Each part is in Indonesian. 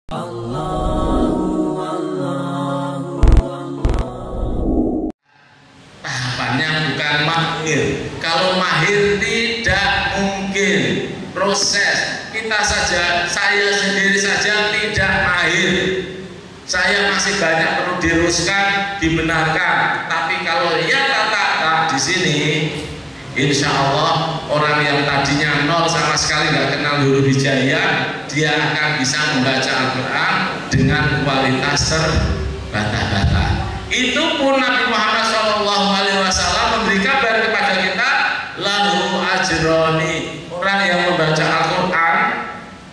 Tahapannya bukan mahir. Kalau mahir tidak mungkin. Proses kita saja, saya sendiri saja tidak mahir. Saya masih banyak perlu diluruskan, dibenarkan. Tapi kalau ya kata di sini, insya Allah orang yang tadinya nol sama sekali nggak kenal huruf hijaiyah, dia akan bisa membaca Al-Quran dengan kualitas terbata-bata. Itu pun Nabi Muhammad SAW memberi kabar kepada kita, lahu ajroni, orang yang membaca Al-Quran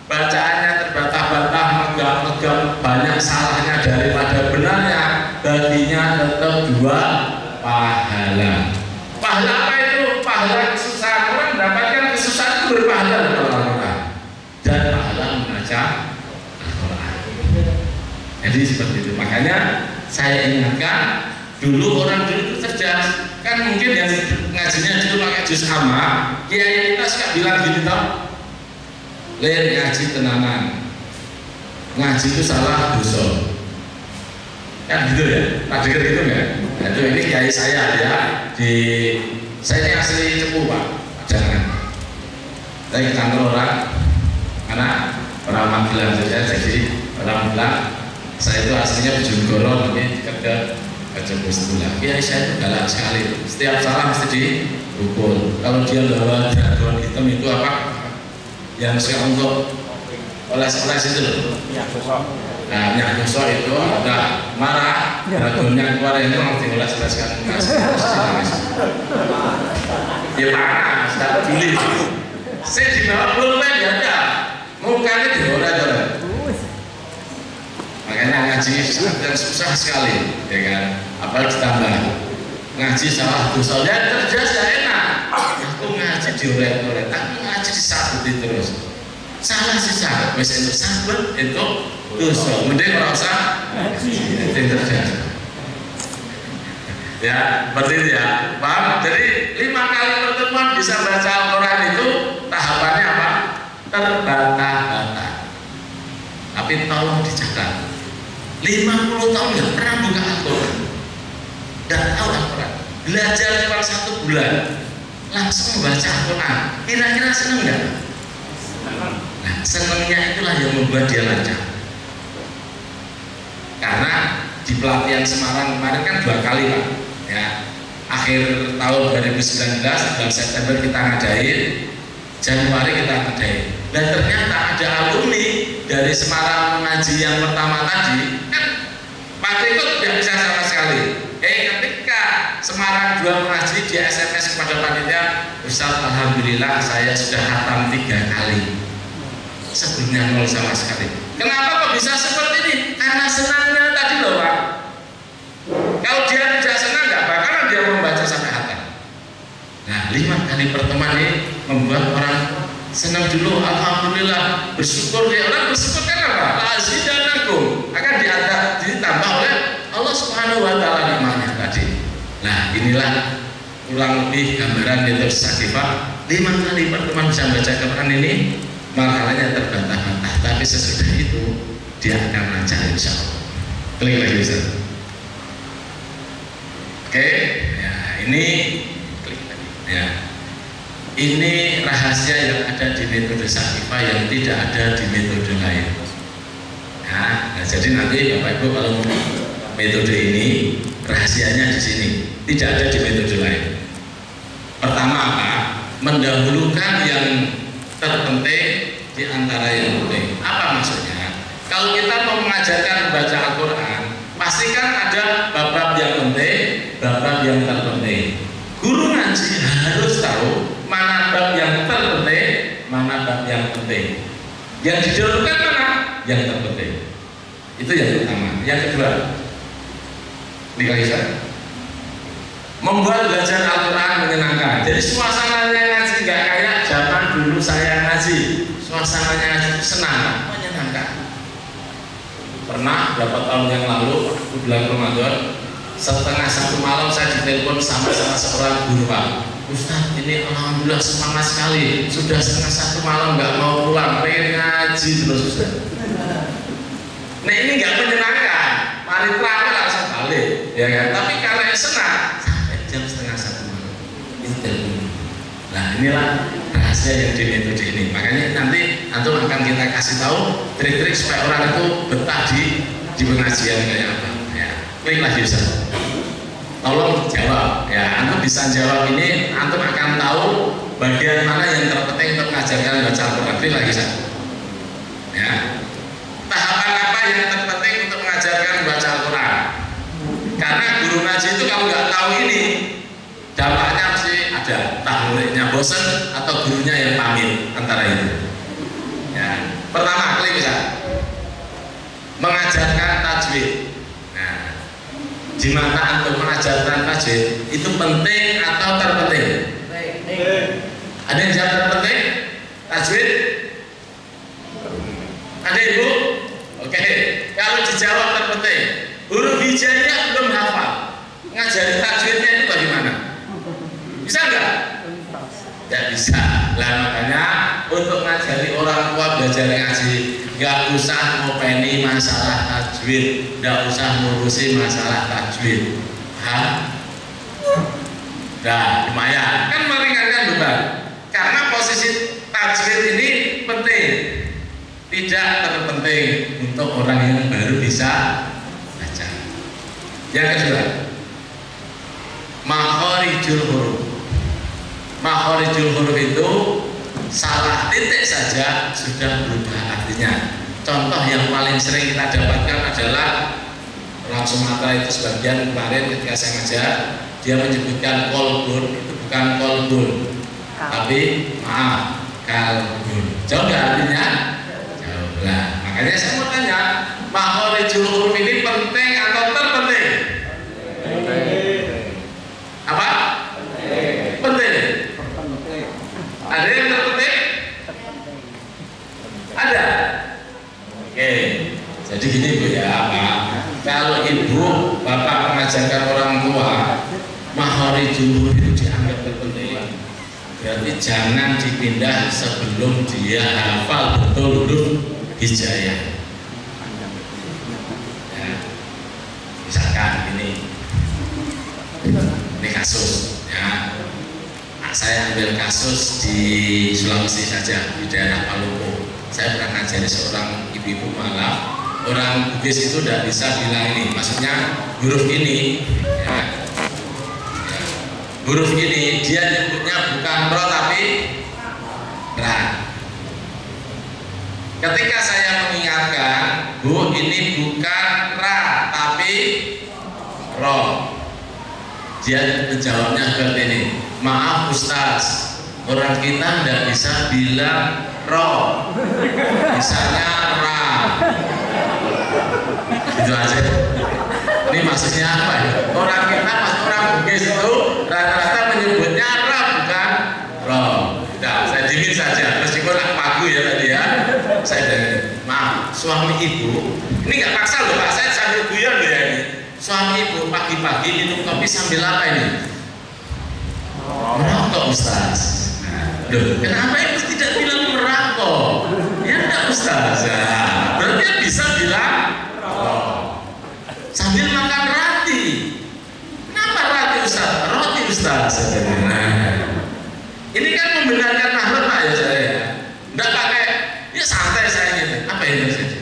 bacaannya terbata-bata, megam-megam, banyak salahnya daripada benarnya, baginya tetap 2 pahala. Pahala apa itu? Pahala kesusahan. Orang mendapatkan kesusahan itu berpahala dalam Al-Quran dan pahala membaca Al-Quran. Jadi seperti itu. Makanya saya ingatkan, dulu orang dulu itu cerdas. Kan mungkin yang ngajinya dulu pakai juz amma, kiai kita suka bilang gini toh, ler ngaji tenanan, ngaji itu salah dosa. Kan gitu ya, tak dengar gitu nggak? Nah, itu ini kiai saya ya, saya ini asli Cepu Pak, jangan. Saya kantor orang Magelang saja, jadi orang bilang saya itu aslinya Bojonegoro, tapi dekat ke Cepu sebelah. Kiai saya itu galak sekali, setiap salah mesti dipukul. Kalau dia bawa dragon hitam itu apa? Yang saya untuk oles-oles itu loh. Nah, minyak gosok itu udah marah, dragonnya keluar itu mau dioles-oleskan. Ya panas, tak peduli. Saya dibawa pulpen ya ada, mukanya diorek-orek. Makanya ngaji dan susah sekali, ya kan? Apalagi ditambah ngaji salah dosa, ya cerdas ya enak. Aku ngaji diorek-orek, aku ngaji disabuti terus. Salah sih salah, wes itu sabut itu dosa. Mending orang usah ngaji, itu cerdas. Ya, seperti itu ya, paham? Jadi 5 kali pertemuan bisa baca Al-Quran itu tahapannya apa? Terbata-bata. Tapi tolong dicatat. 50 tahun nggak pernah buka Al-Quran, nggak tahu Al-Quran, belajar cuma 1 bulan langsung membaca Al-Quran, kira-kira seneng nggak? Nah, senengnya itulah yang membuat dia lancar. Karena di pelatihan Semarang kemarin kan 2 kali Pak, ya, akhir tahun 2019 bulan September kita ngadain, Januari kita ngadain. Dan ternyata ada alumni dari Semarang mengaji yang pertama tadi, kan Pak itu tidak bisa sama sekali. Ketika Semarang 2 mengaji, dia SMS kepada panitia, Ustaz, alhamdulillah saya sudah hatam 3 kali. Sebelumnya 0 sama sekali. Kenapa kok bisa seperti ini? Karena senangnya tadi loh Pak. Kalau dia tidak senang, nggak bakalan dia membaca sampai hatam. Nah, 5 kali pertemuan ini membuat orang senang dulu, alhamdulillah, bersyukur. Ya, orang bersyukur kan apa? Lazidanakum, akan ditambah oleh Allah Subhanahu wa taala nikmatnya tadi. Nah, inilah kurang lebih gambaran metode Sakifah. 5 kali pertemuan bisa baca Quran ini, makalahnya terbantah-bantah, tapi sesudah itu dia akan lancar insya Allah. Klik lagi Ustaz. Oke, ya ini klik lagi. Ya. Ini rahasia yang ada di metode Sakifah yang tidak ada di metode lain. Nah, jadi nanti Bapak Ibu kalau metode ini rahasianya di sini, tidak ada di metode lain. Pertama apa? Mendahulukan yang terpenting di antara yang penting. Apa maksudnya? Kalau kita mau mengajarkan membaca Al-Quran, pastikan ada bab-bab yang penting, bab-bab yang terpenting. Guru ngaji harus tahu mana bab yang terpenting, mana bab yang penting. Yang didahulukan mana? Yang terpenting. Itu yang pertama. Yang kedua, membuat belajar Al-Quran menyenangkan. Jadi suasananya ngaji nggak kayak zaman dulu saya ngaji. Suasananya ngaji senang, menyenangkan. Pernah beberapa tahun yang lalu, bulan Ramadan, setengah 1 malam saya ditelepon sama seorang guru, Pak. Ustaz, ini alhamdulillah semangat sekali. Sudah setengah 1 malam nggak mau pulang, pengen ngaji terus Ustaz. Nah ini nggak menyenangkan, mari terang langsung balik, ya kan? Tapi kalau yang senang sampai jam 12:30 malam itu telepon. Nah inilah rahasia yang di metode ini. Makanya nanti antum akan kita kasih tahu trik-trik supaya orang itu betah di pengajian kayak apa. Ya, klik lagi Ustaz. Tolong jawab. Ya, antum bisa jawab ini, antum akan tahu bagian mana yang terpenting untuk mengajarkan baca Al-Quran. Klik lagi Ustaz. Ya. Tahapan apa yang terpenting untuk mengajarkan baca Al-Quran? Karena guru ngaji itu kalau nggak tahu ini, dampaknya mesti ada. Entah muridnya bosan atau gurunya yang pamit, antara itu. Ya. Pertama, klik bisa mengajarkan tajwid. Nah, di mana untuk mengajarkan tajwid itu penting atau terpenting? Ada yang jawab terpenting? Tajwid? Ada ibu? Oke, kalau dijawab terpenting, huruf hijaiyah belum hafal, ngajari tajwidnya itu bagaimana? Bisa nggak? Tidak bisa. Lah makanya untuk ngajari orang tua belajar ngaji, nggak usah ngopeni masalah tajwid, nggak usah ngurusi masalah tajwid. Hah? Nah, lumayan kan meringankan beban. Karena posisi tajwid ini penting. Tidak terpenting untuk orang yang baru bisa baca. Yang kedua, makhorijul huruf. Makhorijul huruf itu salah titik saja sudah berubah artinya. Contoh yang paling sering kita dapatkan adalah orang Sumatera itu sebagian kemarin ketika saya ngajar, dia menyebutkan kolbun, itu bukan kolbun, tapi maaf, kalbun. Jauh nggak artinya? Nah, makanya saya mau tanya, makhorijul huruf ini penting atau terpenting? Apa? Penting. Ada yang terpenting? Ada. Oke. Jadi gini Bu ya, Pak. Kalau ibu, bapak mengajarkan orang tua, makhorijul huruf itu dianggap terpenting. Berarti jangan dipindah sebelum dia hafal betul huruf hijaiyah. Ya. Misalkan ini kasus ya. Nah, saya ambil kasus di Sulawesi saja, di daerah Maluku. Saya pernah ngajari seorang ibu-ibu malam, orang Bugis itu tidak bisa bilang ini, maksudnya huruf ini ya. Ya. Huruf ini dia nyebutnya bukan ro tapi ra. Ketika saya mengingatkan, Bu, ini bukan ra tapi ro, dia menjawabnya seperti ini, maaf Ustaz, orang kita tidak bisa bilang ro, misalnya ra, gitu aja. Ini maksudnya apa ya? Orang kita, orang Bugis itu rata-rata menyebutnya ra bukan ro. Nah, saya dimin saja, meskipun aku ya tadi ya. Saya dari, maaf, suami ibu, ini nggak paksa loh Pak, saya sambil guyon loh ya ini. Suami ibu pagi-pagi minum kopi sambil apa ini? Merokok Ustaz. Nah, loh, kenapa ibu tidak bilang merokok? Ya enggak Ustaz. Nah, berarti dia bisa bilang merokok. Sambil makan roti. Kenapa roti Ustaz? Roti Ustaz. Nah, ini kan membenarkan makhluk Pak ya saya. Enggak pakai, ya santai saya gitu. Apa itu saja?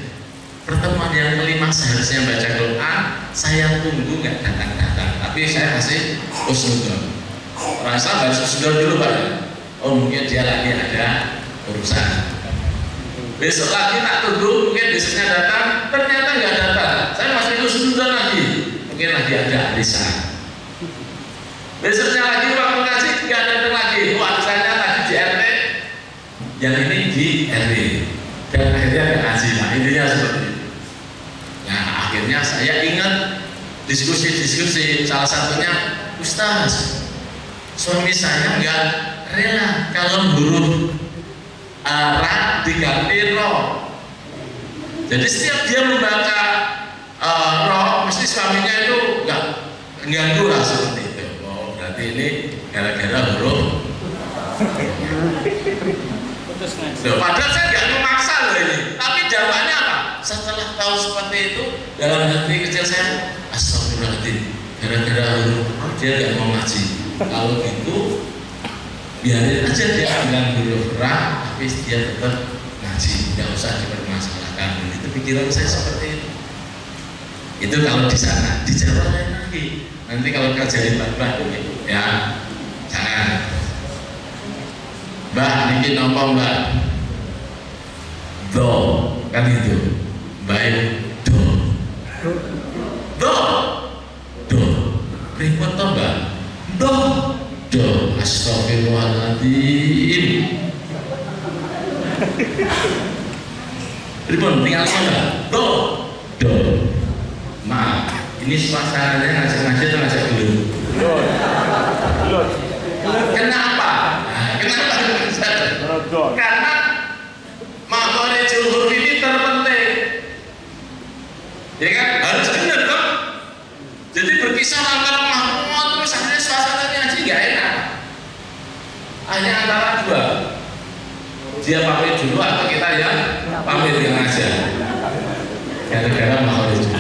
Pertemuan yang kelima seharusnya baca Quran, saya tunggu nggak datang-datang, tapi saya kasih usnudon. Orang Islam harus usnudon dulu Pak. Oh mungkin dia lagi ada urusan. Besok lagi tak tunggu, mungkin besoknya datang, ternyata nggak datang. Saya masih usnudon lagi, mungkin lagi ada arisan. Besoknya lagi waktu ngaji nggak datang lagi. Oh arisannya tadi di RT, yang ini di RW. Dan akhirnya nggak ngaji. Nah intinya seperti itu. Nah akhirnya saya ingat diskusi-diskusi, salah satunya Ustaz, suami saya nggak rela kalau huruf ra diganti ro. Jadi setiap dia membaca ro, mesti suaminya itu nggak ganggu lah seperti itu. Oh berarti ini gara-gara huruf. Loh, padahal saya nggak memaksa loh ini, tapi jawabannya apa? setelah tahu seperti itu, dalam hati kecil saya, astagfirullahaladzim, gara-gara dia nggak mau ngaji. Kalau gitu, biarin aja dia bilang huruf ra, tapi dia tetap ngaji, nggak usah dipermasalahkan. Itu pikiran saya seperti itu. Itu kalau di sana, di Jawa lain lagi. Nanti kalau kerja di Mbah gitu, ya jangan. Mbah, niki nopo Mbah? Do, kan itu. Baik, do. Repot toh Mbah? Do. Astagfirullahaladzim. Repot, tinggal Mbah. Do. Maaf, ini suasananya ngajak-ngajak atau ngajak dulu? Kenapa? Karena makhluk huruf ini terpenting, ya kan? Harus benar dong. Jadi berkisah antara makhluk terus akhirnya suasananya aja nggak enak. Hanya antara dua, dia pamit dulu atau kita yang pamit yang aja. Gara-gara makhluk itu.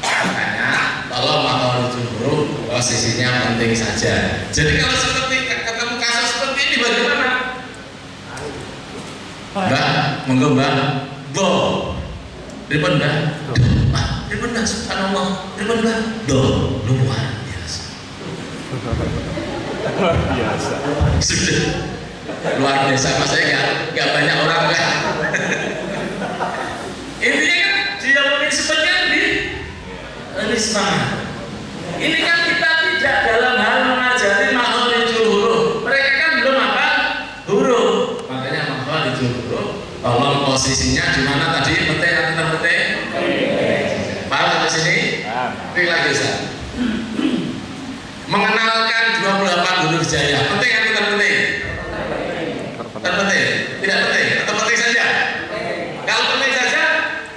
Makanya tolong makhluk huruf posisinya penting saja. Jadi kalau seperti ketemu kasus seperti ini bagaimana? Mbak, monggo Mbak. Do. Ribet Mbak. Ribet Mbak, subhanallah. Ribet Mbak. Do. Luar biasa. Sudah. Luar biasa. Maksudnya nggak banyak orang kan. Intinya kan dia mungkin sebenarnya ini semangat. Ini kan kita tidak dalam hal mengajari makhluk huruf. Mereka kan belum apa huruf. Makanya makhluk huruf tolong posisinya di mana tadi, penting atau terpenting? Paham sampai sini? Pilih lagi Ustaz. Mengenalkan 28 huruf hijaiyah penting atau terpenting? Terpenting? Tidak penting? Atau penting saja? Kalau penting saja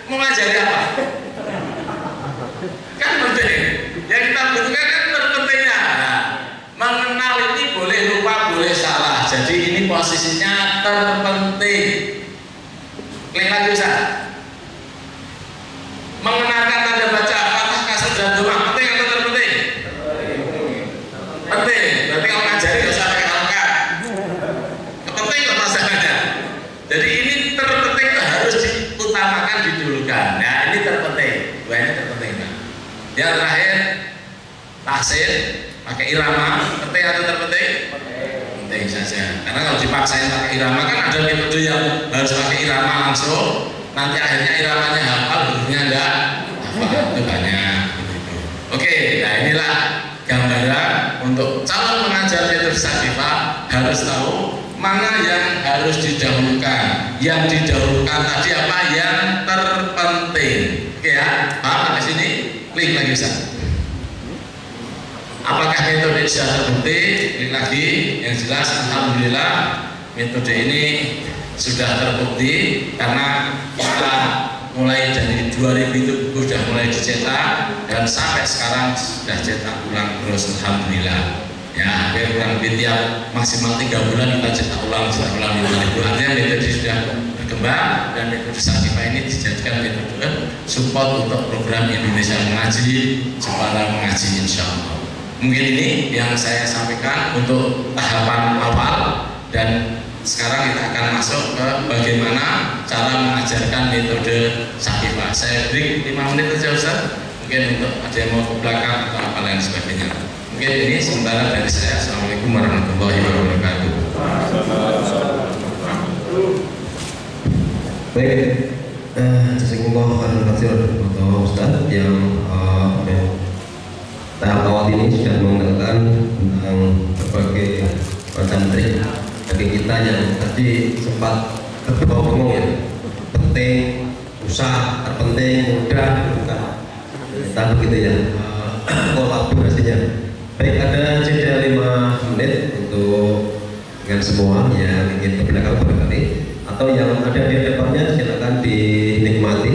mau ngajari apa? Kan penting. Yang kita butuhkan kan terpentingnya. Nah, mengenal ini boleh lupa, boleh salah. Jadi ini posisinya terpenting. Klik lagi Ustaz. Mengenalkan tanda baca fathah, kasrah dan dhamma penting atau terpenting? Penting. Berarti kalau ngajari nggak usah pakai alangkah. Penting kok masalahnya. Jadi ini terpenting, harus diutamakan, didulukan. Nah ini terpenting. Dua ini terpenting. Nah. Yang terakhir tahsin pakai irama penting atau terpenting? Penting saja. Karena kalau dipaksain pakai irama kan ada metode yang harus pakai irama langsung. Nanti akhirnya iramanya hafal, hurufnya enggak hafal. Itu banyak. Oke, nah inilah gambaran untuk calon pengajar metode Syarifah harus tahu mana yang harus didahulukan. Yang didahulukan tadi apa? Yang terpenting. Oke ya, paham di sini? Klik lagi Ustaz. Apakah metode sudah terbukti? Klik lagi. Yang jelas alhamdulillah metode ini sudah terbukti karena kita mulai dari 2000 itu buku sudah mulai dicetak dan sampai sekarang sudah cetak ulang terus alhamdulillah. Ya, kurang lebih tiap maksimal 3 bulan kita cetak ulang 5.000. Artinya metode sudah berkembang dan metode Syarifah ini dijadikan metode support untuk program Indonesia Mengaji, Jepara Mengaji insya Allah. Mungkin ini yang saya sampaikan untuk tahapan awal dan sekarang kita akan masuk ke bagaimana cara mengajarkan metode Syarifah. Saya break 5 menit saja Ustaz. Mungkin untuk ada yang mau ke belakang atau apa lain sebagainya. Mungkin ini sementara dari saya. Assalamualaikum warahmatullahi wabarakatuh. Baik, jazakumullah khairan katsiran untuk Ustaz yang tahap awal ini sudah mengenalkan tentang berbagai macam trik bagi kita yang tadi sempat terbawa-bawa ya, penting, usah, terpenting, mudah, bukan kita begitu ya, kolaborasinya. Baik, ada jeda 5 menit untuk dengan semua yang ingin berpendapat barangkali atau yang ada di depannya silakan dinikmati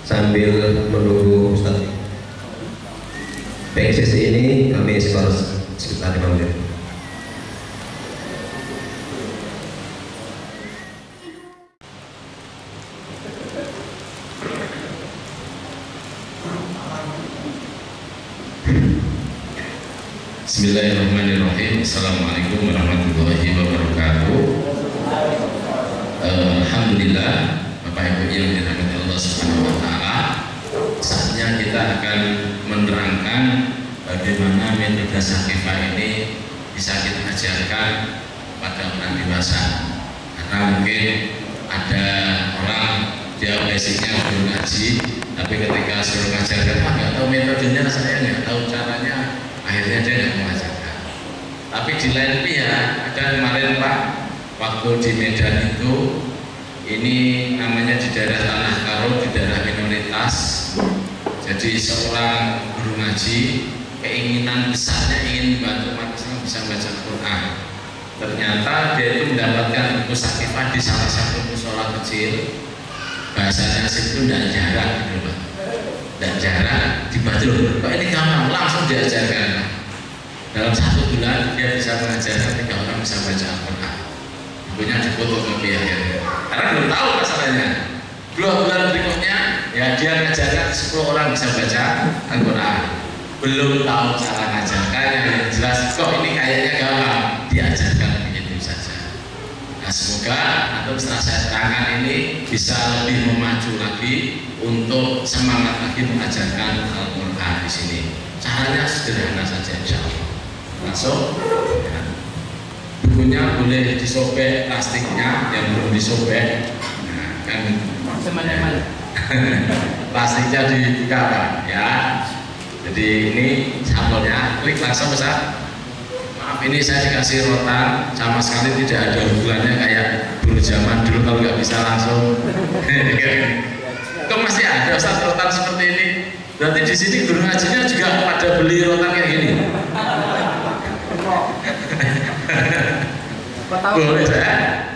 sambil menunggu Ustaz. Baik, sesi ini kami sekitar 5 menit. Bismillahirrahmanirrahim. Assalamualaikum warahmatullahi wabarakatuh. Alhamdulillah, Bapak Ibu yang dirahmati Allah Subhanahu wa taala. Saatnya kita akan menerangkan bagaimana metode Sakifah ini bisa kita ajarkan pada orang dewasa. Karena mungkin ada orang dia basicnya guru ngaji, tapi ketika suruh ngajarkan nggak tahu metodenya, saya nggak tahu caranya, akhirnya dia nggak mengajarkan. Tapi di lain pihak ada kemarin Pak, waktu di Medan itu, ini namanya di daerah Tanah Karo, di daerah minoritas. Jadi seorang guru ngaji keinginan besarnya ingin membantu umat Islam bisa baca Al-Quran. Ternyata dia itu mendapatkan buku Sakifah di salah satu musola kecil. Bahasanya itu tidak jarak, gitu Pak. Tidak jarak dibaca. Kok ini gampang, langsung diajarkan. Dalam 1 bulan dia bisa mengajarkan 3 orang bisa baca Al-Quran. Bukunya difotokopi akhirnya. Karena belum tahu masalahnya. 2 bulan berikutnya ya dia mengajarkan 10 orang bisa baca Al-Quran. Belum tahu cara mengajarkannya, yang jelas kok ini kayaknya gampang, diajarkan begitu saja. Nah, semoga atau setelah saya terangkan ini bisa lebih memacu lagi untuk semangat lagi mengajarkan Al-Quran di sini. Caranya sederhana saja, insya Allah. Langsung ya. Bukunya boleh disobek, plastiknya yang belum disobek, nah, kan ya. Plastiknya dibuka Pak, ya. Jadi ini sampelnya, klik langsung Ustaz. Maaf ini saya dikasih rotan, sama sekali tidak ada hubungannya kayak dulu zaman dulu kalau nggak bisa langsung. Kok masih ada Ustaz rotan seperti ini? Berarti di sini guru ngajinya juga pada beli rotan kayak gini. Boleh saya?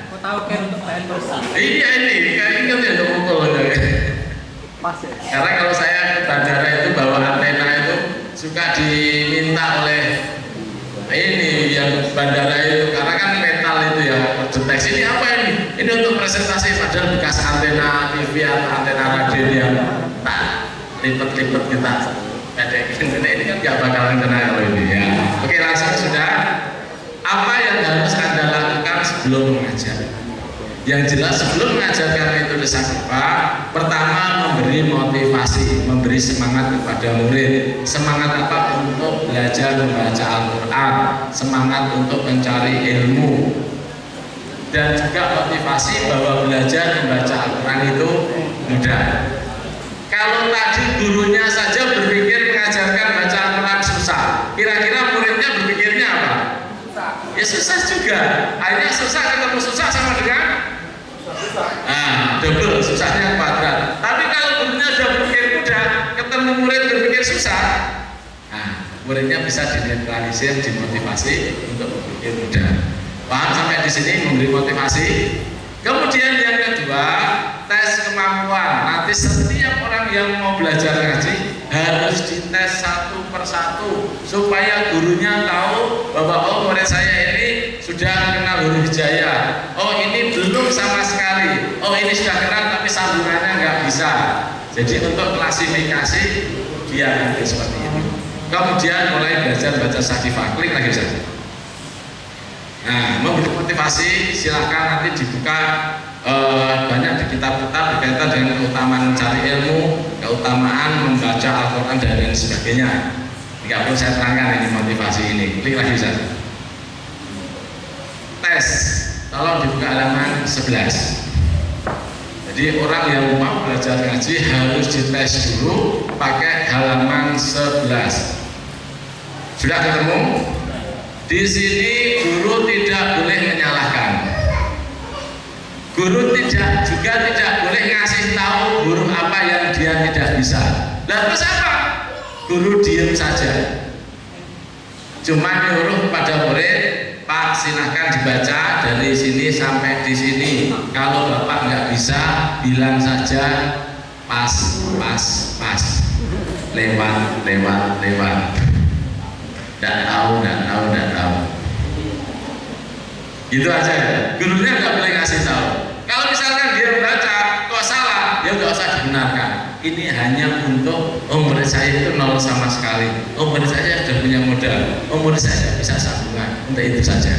Kau tahu kan untuk PN bersih? Iya ini, kayak ingat ya untuk mukul. Pas ya? Karena kalau saya ke bandara itu bawa antena itu suka diminta oleh ini yang bandara itu, karena kan metal itu ya deteksi ini apa ini? Ini untuk presentasi, padahal bekas antena TV atau antena radio yang tak lipet-lipet kita pedekin. Ini kan nggak bakalan kena kalau ini ya. Oke langsung sudah. Apa yang harus Anda lakukan sebelum mengajar? Yang jelas sebelum mengajarkan metode Sakifah, pertama memberi motivasi, memberi semangat kepada murid. Semangat apa? Untuk belajar membaca Al-Quran, semangat untuk mencari ilmu, dan juga motivasi bahwa belajar membaca Al-Quran itu mudah. Kalau tadi gurunya saja berpikir mengajarkan baca Al-Quran susah, kira-kira muridnya berpikirnya apa? Ya susah juga. Akhirnya susah ketemu susah sama dengan double, susahnya kuadrat. Tapi kalau gurunya sudah berpikir mudah, ketemu murid berpikir susah, muridnya bisa dinetralisir, dimotivasi untuk berpikir mudah. Paham sampai di sini memberi motivasi. Kemudian yang kedua, tes kemampuan. Nanti setiap orang yang mau belajar ngaji harus dites 1 per 1 supaya gurunya tahu bahwa oh murid saya ini sudah kenal huruf hijaiyah, oh ini belum sama sekali, oh ini sudah kenal tapi sambungannya nggak bisa. Jadi untuk klasifikasi dia nanti seperti itu. Kemudian mulai belajar baca Sakifah, klik lagi saja. Nah, memberi motivasi silahkan nanti dibuka banyak di kitab-kitab berkaitan dengan keutamaan mencari ilmu, keutamaan membaca Al-Quran dan lain sebagainya. Tidak perlu saya terangkan ini motivasi ini. Klik lagi saja. Tes, tolong dibuka halaman 11. Jadi orang yang mau belajar ngaji harus dites dulu pakai halaman 11. Sudah ketemu? Di sini guru tidak boleh menyalahkan. Guru juga tidak boleh ngasih tahu guru apa yang dia tidak bisa. Lalu apa? Guru diam saja. Cuma nyuruh kepada murid, Pak silahkan dibaca dari sini sampai di sini. Kalau Bapak nggak bisa, bilang saja pas, lewat. Nggak tahu. Gitu aja ya. Gurunya nggak boleh ngasih tahu. Kalau misalkan dia membaca kok salah, ya itu nggak usah dibenarkan. Ini hanya untuk murid saya itu nol sama sekali. Murid saya sudah punya modal. Murid saya bisa sambungan. Untuk itu saja.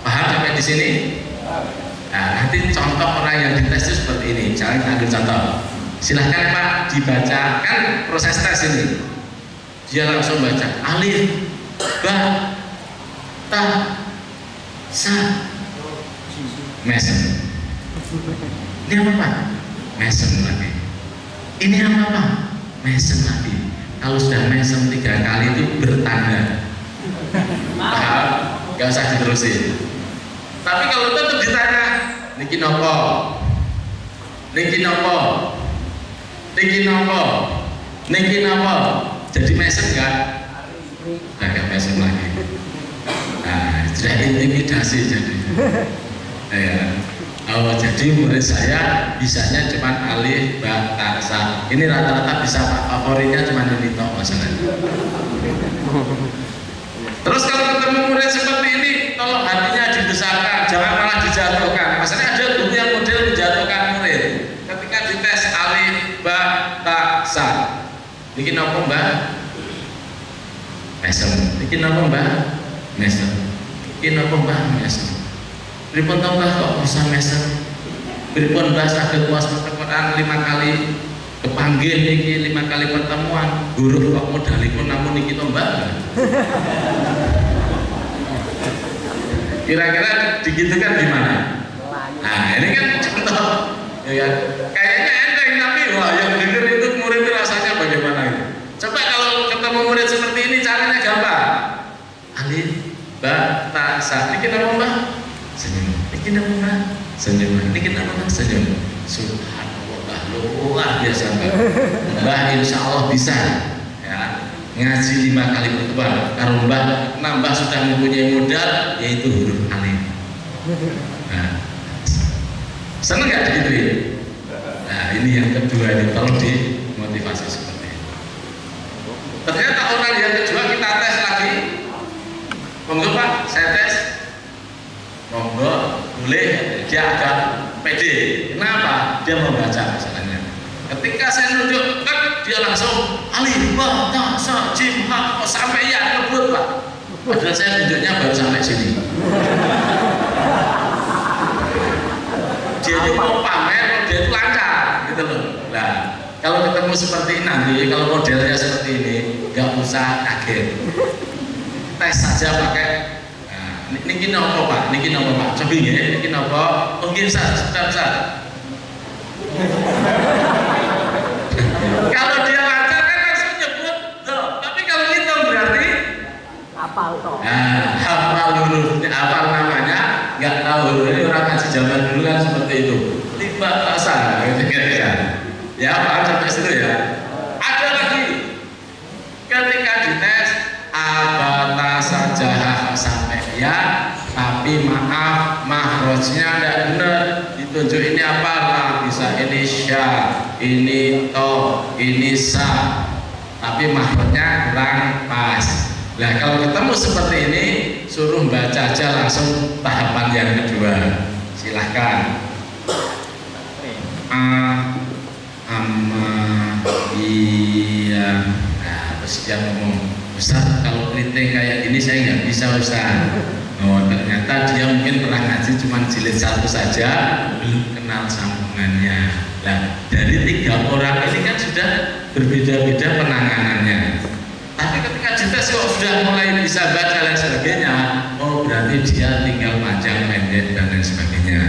Paham sampai di sini? Nah, nanti contoh orang yang dites itu seperti ini. Misalnya kita ambil contoh. Silahkan Pak dibacakan proses tes ini. Dia langsung baca alif, ba, ta, sa, mesem. Ini apa Pak? Mesem lagi. Ini apa Pak? Mesem lagi. Kalau sudah mesem 3 kali itu bertanda. Paham? Gak usah diterusin. Tapi kalau tetap ditanya, niki nopo, niki nopo, niki nopo, niki nopo, jadi mesem kan? Agak mesem lagi. Nah, sudah intimidasi jadi. Ya. Oh, jadi murid saya bisanya cuma alif, ba, ta, sa. Ini rata-rata bisa favoritnya cuma ini toh masalahnya. Terus kalau ketemu murid seperti ini, tolong hatinya dibesarkan, jangan malah dijatuhkan. Masalahnya ada guru yang model menjatuhkan murid. Ketika dites alif, ba, ta, sa. Bikin apa mbak? Mesem. Bikin apa mbak? Mesem. Bikin apa mbak? Mesem. Pripun tambah kok bisa mesem? Pripun mbah saged puas pertemuan 5 kali kepanggih niki 5 kali pertemuan. Guru kok modalipun namun niki to mbah. Kira-kira digitukan gimana? Nah, ini kan contoh ya, kayaknya enteng tapi wah yang denger itu murid rasanya bagaimana itu? Coba kalau ketemu murid seperti ini caranya gampang. Alif, ba, ta, sa. Niki napa mbah? Senyum. Niki napa mbah? Senyum. Niki napa mbah? Senyum. Subhanallah, luar biasa mbah. Mbah insya Allah bisa ya ngaji 5 kali pertemuan. Kalau mbah nambah sudah mempunyai modal yaitu huruf alif. Nah, seneng nggak digituin? Nah, ini yang kedua ini tolong dimotivasi seperti itu. Ternyata orang yang kedua kita tes lagi. Monggo Pak, saya tes. Monggo, boleh. Dia agak pede. Kenapa? Dia membaca misalnya. Ketika saya nunjuk, kan dia langsung alif, ba, ta, sa, jim, ha, oh, sampai ya ngebut Pak. Padahal saya nunjuknya baru sampai sini. Dia itu mau pamer, dia itu lancar, gitu loh. Nah, kalau ketemu seperti ini nanti, kalau modelnya seperti ini, nggak usah kaget. Tes saja pakai. Niki nopo Pak, niki nopo Pak, coba ya, niki nopo, mungkin sebentar. Kalau dia lancar kan langsung nyebut, tapi kalau hitung berarti Hafal toh. Nah, hafal hurufnya, hafal namanya, nggak tahu. Ini orang ngaji zaman dulu kan seperti itu. Tiba rasa, gitu. Ya paham sampai situ ya. Ada lagi, ketika dites abata saja sampai ya, tapi maaf mahrojnya tidak benar. Ditunjuk ini apa lah? Bisa ini sya, ini to, ini sa, tapi mahrojnya kurang pas. Nah kalau ketemu seperti ini, suruh baca aja langsung tahapan yang kedua. Silahkan. Iya. Nah terus dia ngomong, Ustaz kalau keriting kayak gini saya nggak bisa Ustaz. Oh ternyata dia mungkin pernah ngaji cuma jilid 1 saja, belum kenal sambungannya. Nah dari 3 orang ini kan sudah berbeda-beda penanganannya. Tapi ketika dites kok sudah mulai bisa baca dan sebagainya, oh berarti dia tinggal panjang pendek dan lain sebagainya.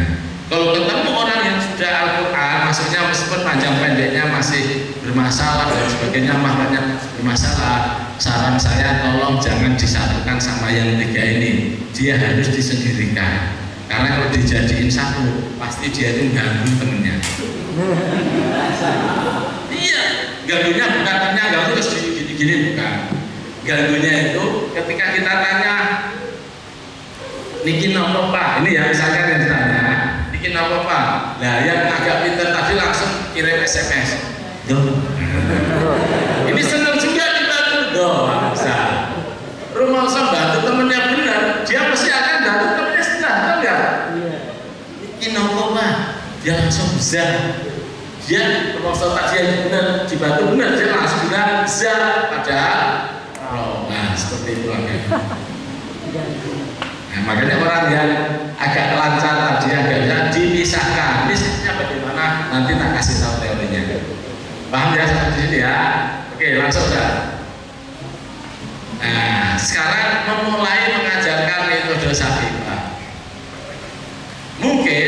Kalau ketemu orang yang sudah Al-Quran, maksudnya meskipun panjang pendeknya masih bermasalah dan sebagainya, maknanya bermasalah, saran saya tolong jangan disatukan sama yang 3 ini. Dia harus disendirikan. Karena kalau dijadiin satu, pasti dia itu ganggu temennya. Iya, ganggunya bukan temennya ganggu terus gini bukan. Ganggunya itu ketika kita tanya niki nopo Pak, ini ya misalkan yang ditanya niki nopo Pak. Nah yang agak pintar tadi langsung kirim SMS. Ini senang juga kita tuh bisa. Rumah usah bantu temennya benar, dia pasti akan bantu temennya setelah, tahu nggak? Niki nopo Pak, dia langsung bisa. dia proposal tadi yang benar dibantu benar, dia langsung bilang za, padahal nah seperti itu lagi. Nah, makanya orang yang agak lancar tadi agak bisa dipisahkan. Misalnya bagaimana nanti tak kasih tahu teorinya. Paham ya sampai di sini ya? Oke, langsung saja. Nah, sekarang memulai mengajarkan metode Safifah. Mungkin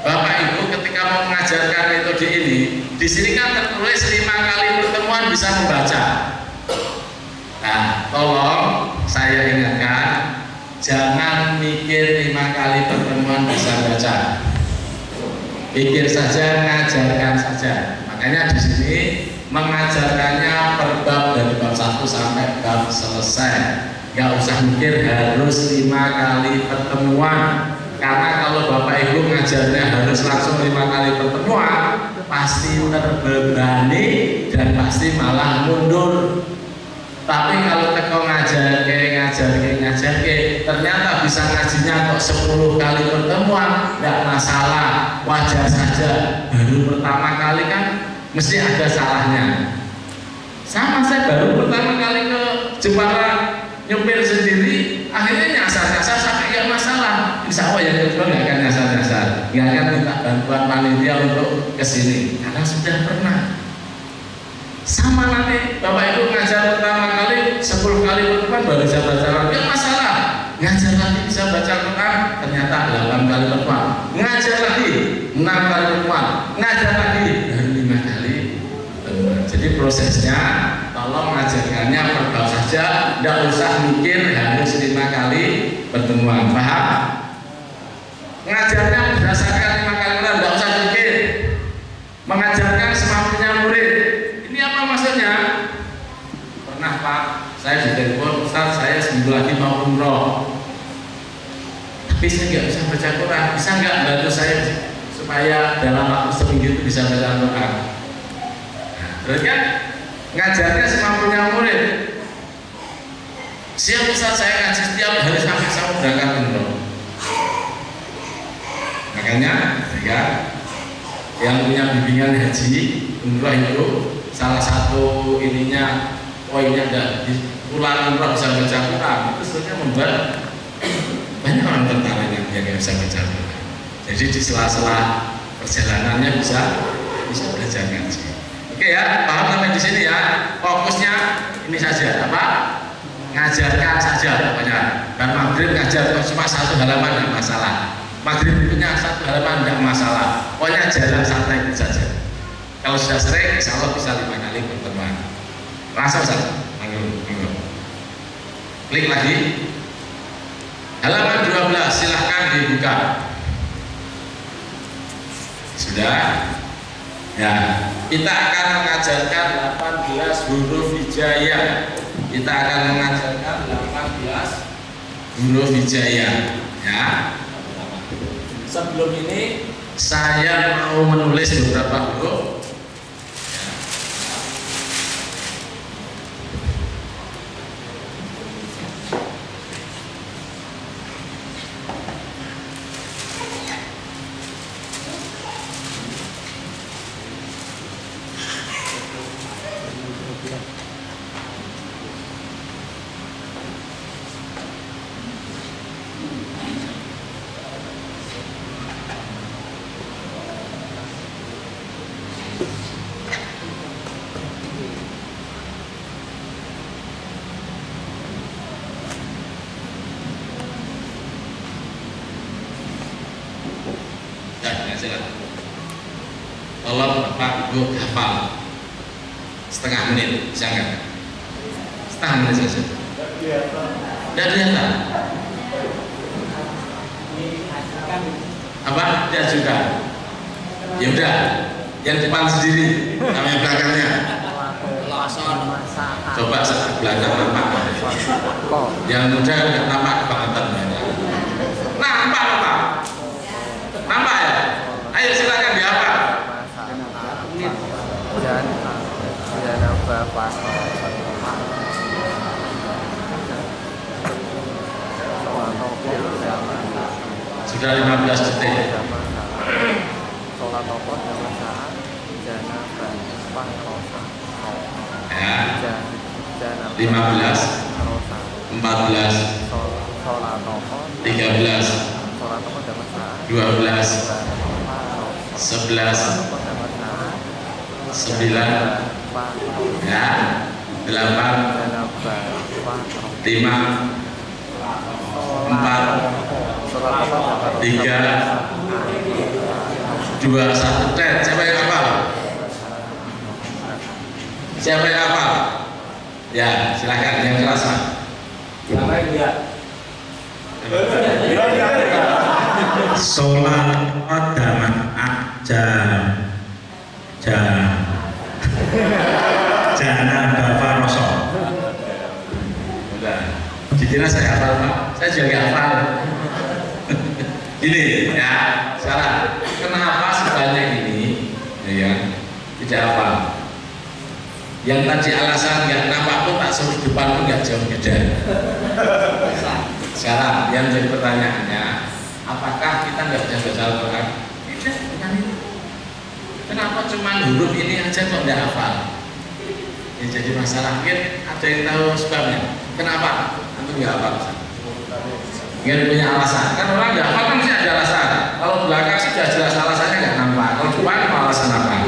Bapak Ibu ketika mau mengajarkan metode ini, di sini kan tertulis 5 kali pertemuan bisa membaca. Nah, tolong saya ingatkan, jangan mikir 5 kali pertemuan bisa baca. Pikir saja, ngajarkan saja. Makanya di sini mengajarkannya per bab dari bab 1 sampai bab selesai. Nggak usah mikir harus 5 kali pertemuan. Karena kalau Bapak Ibu ngajarnya harus langsung 5 kali pertemuan, pasti terbebani dan pasti malah mundur. Tapi kalau teko ngajar ternyata bisa ngajinya kok 10 kali pertemuan, nggak masalah, wajar saja. Baru pertama kali kan mesti ada salahnya. Sama saya baru pertama kali ke Jepara nyupir sendiri, akhirnya nyasar-nyasar sampai nggak masalah. Insya Allah yang kedua nggak akan nyasar-nyasar, nggak akan minta bantuan panitia untuk kesini karena sudah pernah. Sama nanti Bapak Ibu ngajar pertama kali 10 kali pertemuan baru bisa baca Quran, nggak masalah. Ngajar lagi bisa baca Quran, ternyata 8 kali pertemuan. Ngajar lagi 6 kali pertemuan. Ngajar lagi baru 5 kali pertemuan. Jadi prosesnya tolong mengajarkannya per bab saja, tidak usah mikir harus 5 kali pertemuan. Paham? Mengajarnya berdasarkan 5 kali pertemuan, tidak usah mikir. Mengajarkan semampunya murid. Ini apa maksudnya? Pernah Pak, saya ditelepon, Ustaz saya seminggu lagi mau umroh, tapi saya nggak bisa baca Quran, bisa nggak bantu saya supaya dalam waktu seminggu itu bisa baca Quran? Nah, berarti kan ngajarnya semampunya murid. Siap Ustaz, saya ngaji setiap hari sampai saya berangkat umroh. Makanya ya, yang punya bimbingan haji umroh itu salah satu ininya, poinnya ada di pulang umroh bisa baca Quran, itu sebenarnya membuat banyak orang tertarik yang bisa baca Quran. Jadi di sela-sela perjalanannya bisa belajar ngaji. Oke ya, paham sampai di sini ya. Fokusnya ini saja, apa? Ngajarkan saja pokoknya. Dan maghrib ngajar cuma 1 halaman tidak masalah. Maghrib punya 1 halaman tidak masalah. Pokoknya jalan santai itu saja. Kalau sudah sering, insya Allah bisa 5 kali pertemuan. Langsung saja. Klik lagi. Halaman 12 silahkan dibuka. Sudah. Ya, kita akan mengajarkan 18 huruf hijaiyah. Kita akan mengajarkan 18 huruf hijaiyah. Ya. Sebelum ini saya mau menulis beberapa huruf. Tolong Bapak Ibu hafal setengah menit, bisa nggak? Setengah menit saja. Tidak kelihatan. Apa? Diajukan. Ya udah, yang depan sendiri, sama yang belakangnya. Coba belakang nampak. Yang muda nggak nampak kebangetan. Nampak apa? Nampak ya? Ayo silakan dihafal. Sudah 15 detik. Ya. 15, 14, 13, 12, 11, 9, ya, 8, 5, 4, 3, 2, 1. Siapa yang hafal? Siapa yang hafal? Ya, silakan yang keras, Pak. Sholat qadamat jangan bapak rosok. Udah, dikira saya hafal, Pak. Saya juga nggak hafal. Gini ya, sekarang kenapa sebanyak ini, ya, tidak hafal? Yang tadi alasan nggak nampak pun tak suruh depan pun nggak jauh beda. Sekarang yang jadi pertanyaannya, apakah kita nggak bisa baca Al-Quran? Tidak, bukan itu. Kenapa cuma huruf ini aja kok nggak hafal? Ya, jadi masalah mungkin ada yang tahu sebabnya. Kenapa? Antum nggak hafal? Nggak punya alasan. Kan orang nggak hafal kan mesti ada alasan. Kalau belakang sudah jelas alasannya nggak nampak. Kalau depan alasan apa?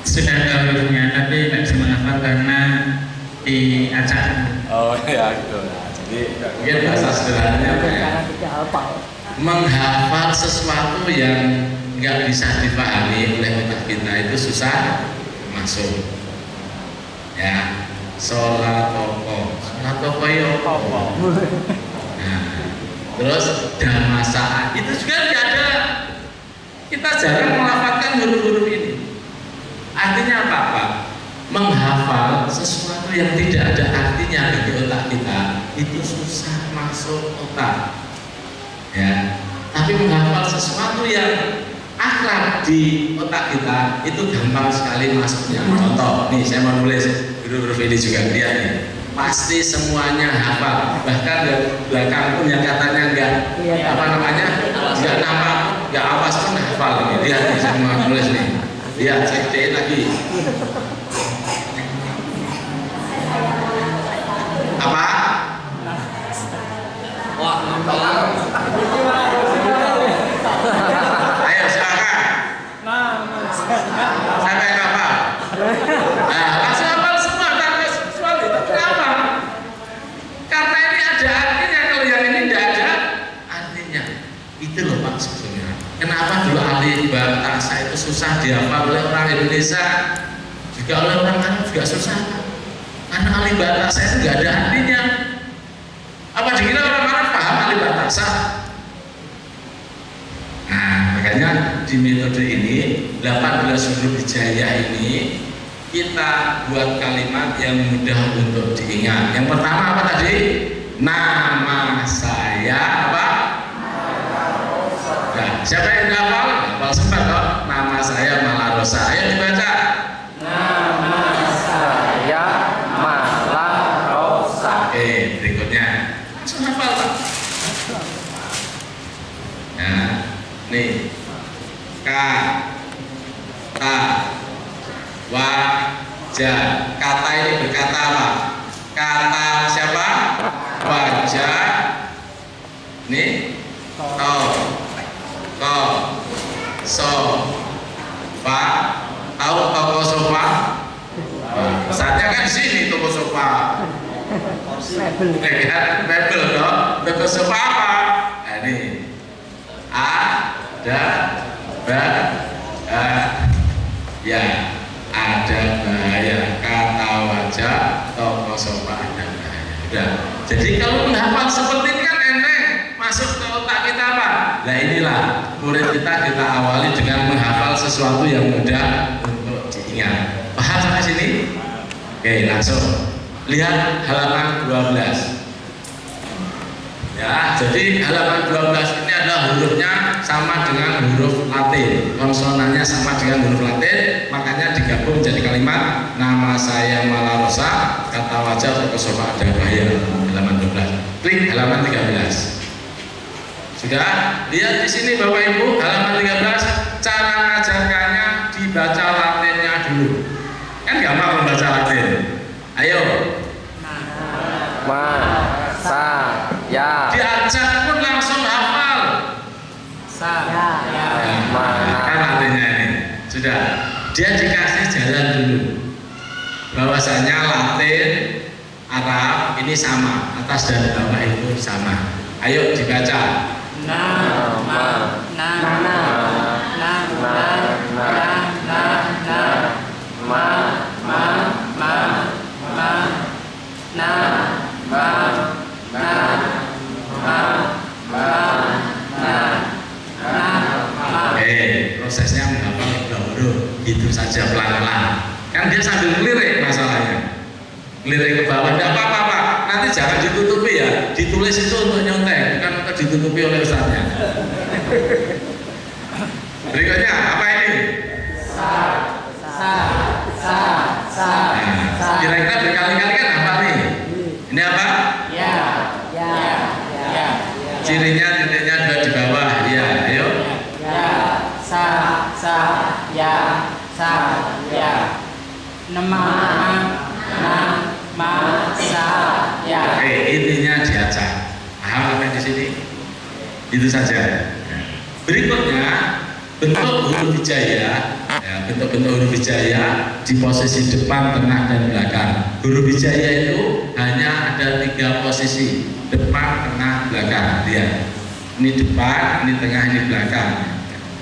Sudah tahu hurufnya tapi tidak bisa menghafal karena diacak. Oh ya gitu. Jadi mungkin bahasa sederhananya apa ya? Karena tidak hafal. Menghafal sesuatu yang nggak bisa dipahami oleh otak kita itu susah masuk. Ya, sholat toko ya. Nah, terus damasaan itu juga tidak ada. Kita jarang melafalkan huruf-huruf ini. Artinya apa, Pak? Menghafal sesuatu yang tidak ada artinya bagi otak kita itu susah masuk otak. Ya, tapi menghafal sesuatu yang akrab di otak kita itu gampang sekali masuknya. Contoh, nih saya mau nulis huruf-huruf ini juga, lihat nih. Pasti semuanya hafal. Bahkan di belakang pun yang katanya enggak apa namanya, enggak nampak, enggak awas pun hafal. Nih, lihat nih saya mau nulis nih. Lihat, saya gedein lagi. Apa? Ayo silakan. Sampai kapan? Nah, langsung hafal semua tanpa soal itu. Kenapa? Karena ini ada artinya. Kalau yang ini tidak ada artinya. Itu loh Pak sebetulnya. Kenapa dulu alif ba ta sa itu susah dihafal oleh orang Indonesia, juga oleh orang Arab juga susah. Karena alif ba ta sa itu nggak ada artinya. Apa dikira orang Arab paham alif ba ta sa? Nah, makanya di metode ini 18 huruf hijaiyah ini kita buat kalimat yang mudah untuk diingat. Yang pertama apa tadi? Nama saya apa? Nah, siapa yang hafal? Hafal sempat kok. Nama saya Malarosa. Ayo dibaca. Nama saya Malarosa. Oke, berikutnya. Langsung hafal Pak. Nah, nih. Wajah. Kata ini berkata apa? Kata siapa? Wajah. Nih. Sofa, tahu toko sofa? Saatnya kan di sini toko sofa. Mebel dong. Toko sofa apa? Nah, ini ada ya ada bahaya. Kata wajah toko sofa ada bahaya. Udah. Jadi kalau menghafal seperti ini kan enteng, masuk ke otak kita apa? Nah inilah murid kita awali dengan menghafal sesuatu yang mudah untuk diingat. Paham sampai sini? Oke, langsung lihat halaman 12. Ya, jadi halaman 12 ini adalah hurufnya sama dengan huruf Latin, konsonannya sama dengan huruf Latin, makanya digabung jadi kalimat nama saya Malarosa, kata wajah toko sofa ada bahaya. Halaman 12. Klik halaman 13. Sudah lihat di sini Bapak Ibu halaman 13 cara mengajarkannya dibaca Sudah. Dia dikasih jalan dulu. Bahwasanya Latin, Arab ini sama, atas dan bawah itu sama. Ayo dibaca. Nama. Prosesnya menghafal 3 huruf gitu saja pelan-pelan. Kan dia sambil ngelirik masalahnya, ngelirik ke bawah. Tidak apa-apa Pak, nanti jangan ditutupi ya, ditulis itu untuk nyontek, bukan untuk ditutupi oleh ustaznya. Berikutnya apa ini? Nah, kira-kira berkali-kali kan apa nih? Ini apa? Ya. Cirinya titiknya ada di bawah. Ya, ayo. Oke, intinya diajak. Paham apa di sini? Itu saja. Berikutnya bentuk huruf hijaiyah. Ya, bentuk-bentuk huruf hijaiyah di posisi depan, tengah, dan belakang. Huruf hijaiyah itu hanya ada 3 posisi: depan, tengah, belakang. Lihat, ini depan, ini tengah, ini belakang.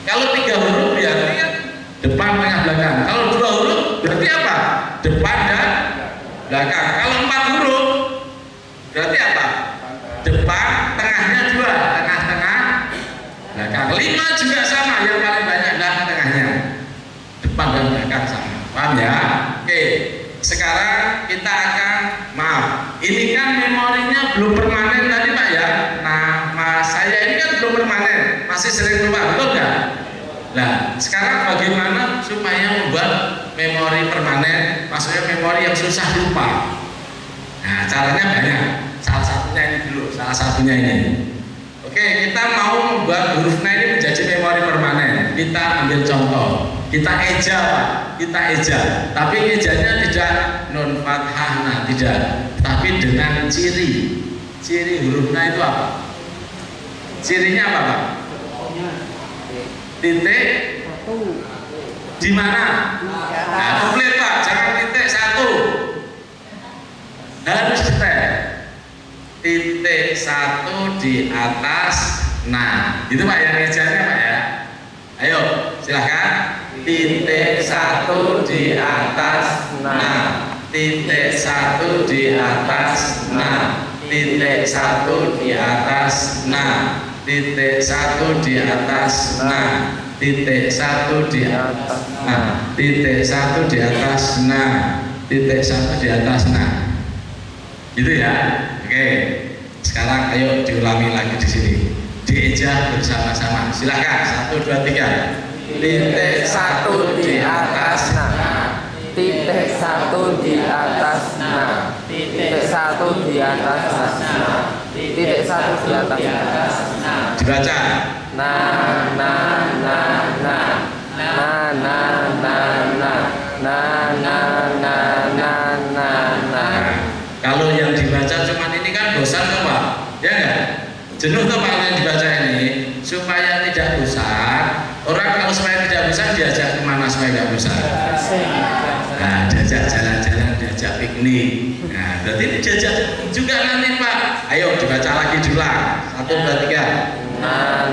Kalau 3 huruf berarti kan depan, tengah, belakang. Kalau 2 huruf berarti apa? Depan dan belakang. Kalau 4 huruf berarti apa? Depan, tengahnya 2, tengah-tengah, belakang. 5 juga sama, yang paling banyak adalah tengahnya. Depan dan belakang sama. Paham ya? Oke. Sekarang kita akan, maaf, ini kan memorinya belum permanen tadi Pak ya. Nama saya ini kan belum permanen, masih sering lupa, betul nggak? Nah, sekarang bagaimana supaya membuat memori permanen, maksudnya memori yang susah lupa? Nah, caranya banyak. Salah satunya ini dulu, salah satunya ini. Oke, kita mau membuat huruf N ini menjadi memori permanen. Kita ambil contoh. Kita eja Pak, kita eja. Tapi ejanya tidak non fathah, nah tidak. Tapi dengan ciri. Ciri huruf N itu apa? Cirinya apa Pak? Titik di mana? Nah, komplit Pak, jangan titik 1. Harus detail. Titik 1 di atas. Nah, itu Pak yang ejanya Pak ya. Ayo, silahkan. Titik 1 di atas. Nah, titik 1 di atas. Nah, titik 1 di atas. Nah, titik 1 di atas. Nah, titik 1 di atas. Nah, titik 1 di atas. Nah, titik 1 di atas. Nah, gitu ya. Oke. Sekarang ayo diulangi lagi di sini. Dieja bersama-sama. Silakan. 1, 2, 3. Titik 1 di atas. Nah, titik 1 di atas. Nah, titik 1 di atas. Nah, titik 1 di atas. Dibaca. Kalau yang dibaca cuman ini kan bosan tuh Pak, ya enggak? Jenuh tuh Pak yang dibaca ini. Supaya tidak bosan, orang kalau supaya tidak bosan diajak kemana supaya tidak bosan? Nah, diajak jalan-jalan, diajak piknik. Nah, berarti ini diajak juga nanti Pak. Ayo dibaca lagi diulang. 1, 2, 3. Nah,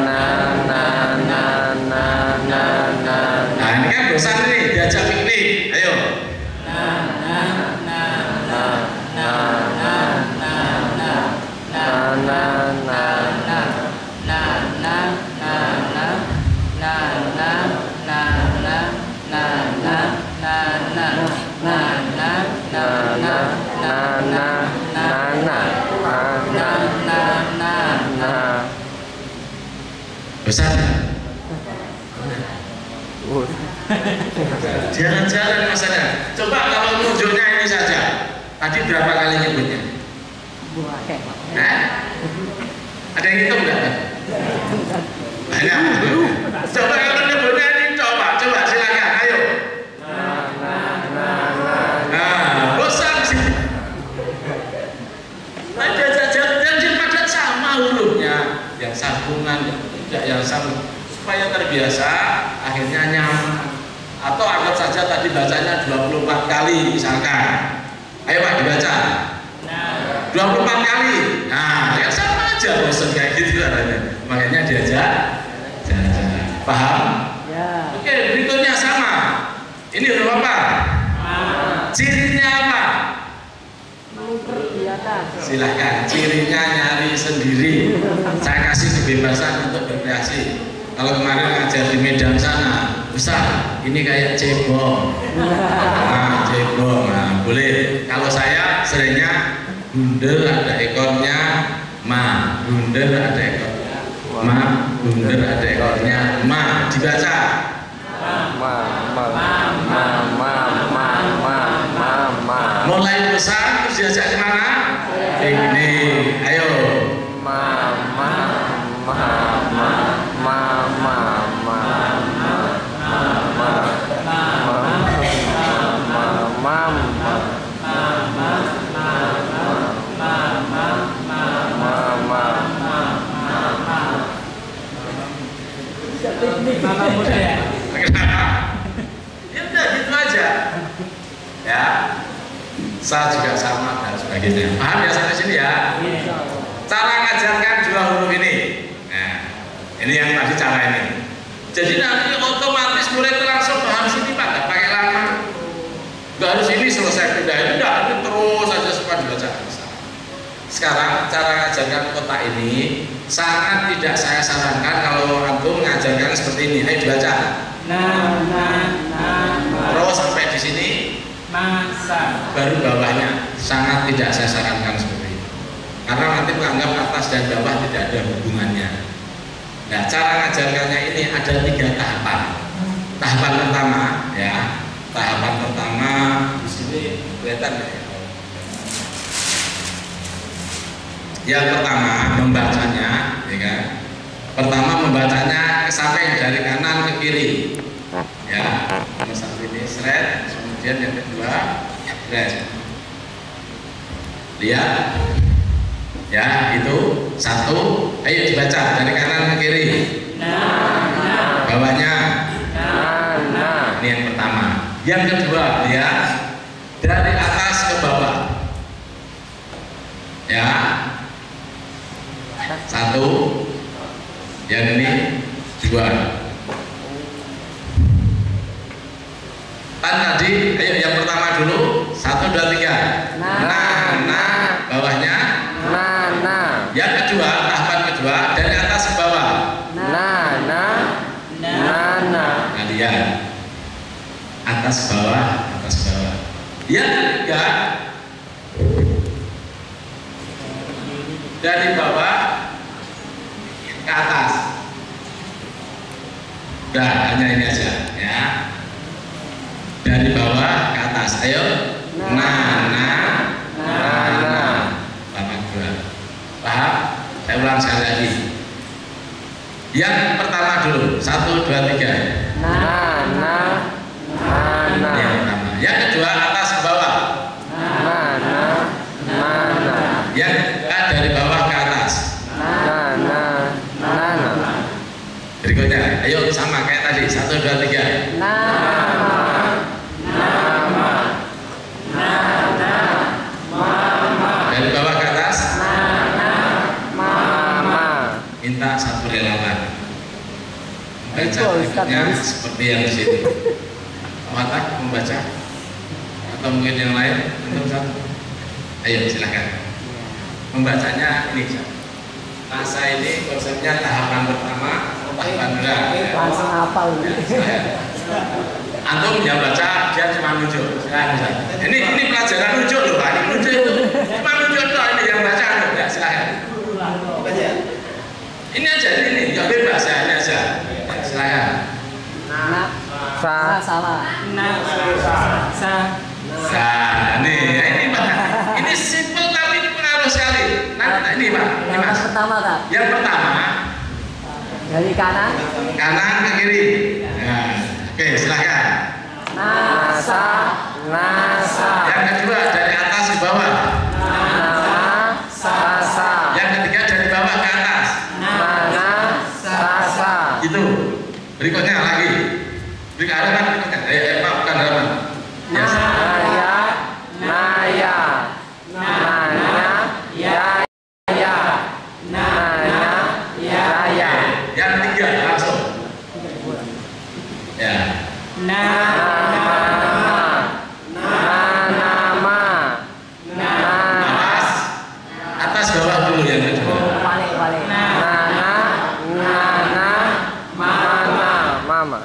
ini kan bosan nih, diajak piknik. Ayo. Bosan? Jalan-jalan masalah. Coba kalau munculnya ini saja. Tadi berapa kali nyebutnya? Nah, ada yang hitung nggak? Banyak. Coba kalau nyebutnya ini coba silakan, ayo. Nah, bosan sih. Ada yang pada sama hurufnya, yang sambungan, tidak yang sama, supaya terbiasa, akhirnya nyaman. Atau anggap saja tadi bacanya 24 kali misalkan. Ayo Pak dibaca. 24 kali. Nah, ya sama aja bosan kayak gitu caranya. Makanya diajak jalan-jalan. Paham? Ya. Oke, berikutnya sama. Ini huruf apa? Cirinya apa? Melungker di atas. Silahkan, cirinya nyari sendiri. Saya kasih kebebasan untuk berkreasi. Kalau kemarin ngajar di Medan sana, Ustaz, ini kayak cebong. Nah, cebong, nah, boleh. Kalau saya seringnya bundel ada ekornya, ma. Bundel ada ekornya, ma. Bundel ada ekornya, ma. Dibaca. Mulai besar terus diajak kemana? Ini, ayo. Ya udah gitu aja. Ya. Saya juga sama dan sebagainya. Paham ya sampai sini ya? Cara ngajarkan dua huruf ini. Nah, ini yang tadi cara ini. Jadi nanti otomatis murid langsung paham sini Pak, nggak pakai lama. Nggak harus ini selesai pindah, enggak, ini terus aja semua dibaca. Sekarang cara ngajarkan kotak ini sangat tidak saya sarankan kalau antum mengajarkan seperti ini. Ayo dibaca. Terus sampai di sini. Masa. Baru bawahnya sangat tidak saya sarankan seperti itu. Karena nanti menganggap atas dan bawah tidak ada hubungannya. Nah, cara ngajarkannya ini ada 3 tahapan. Tahapan pertama, ya. Tahapan pertama di sini kelihatan ya. Yang pertama membacanya, ya kan? Pertama membacanya sampai dari kanan ke kiri, ya. Sampai ini seret. Kemudian yang kedua, seret. Lihat, ya itu satu. Ayo dibaca dari kanan ke kiri. Bawahnya. Ini yang pertama. Yang kedua, ya dari atas ke bawah. Ya. Satu. Yang ini 2. Kan tadi, ayo yang pertama dulu. 1, 2, 3. Bawahnya. Yang kedua, tahapan kedua dari atas ke bawah. Kalian atas bawah. Yang ketiga dari bawah ke atas. Udah, hanya ini aja ya. Dari bawah ke atas. Ayo. Paham? Saya ulang sekali lagi. Yang pertama dulu. 1, 2, 3. Yang pertama. Yang kedua atas ke bawah. Yang ketiga dari bawah ke atas. Berikutnya, ayo sama kayak tadi. 1, 2, 3. Dari bawah ke atas. Minta satu relawan membaca berikutnya seperti yang di sini. Watak membaca atau mungkin yang lain untuk satu. Ayo silakan. Membacanya ini. Masa ini konsepnya tahapan pertama, tahapan kedua. Langsung hafal. Antum yang baca dia cuma nunjuk. Silakan. Ini pelajaran nunjuk loh Pak. Ini nunjuk itu. Cuma nunjuk loh ini yang baca ya silakan. Ini aja ini nggak bebas ya ini aja. Silakan. Salah. Ini Pak. Ini simple tapi ini pengaruh sekali. Nah, ini Pak. Ini Mas. Yang pertama Kak. Yang pertama Dari kanan ke kiri. Nah, oke silakan. Nasa. Yang kedua dari atas ke bawah. Yang ketiga dari bawah ke atas. Itu. Berikutnya lagi. halaman maaf, bukan halaman. Ya. Naya, Yang tiga langsung. Ya. Atas bawah dulu yang kedua. Balik. Mama.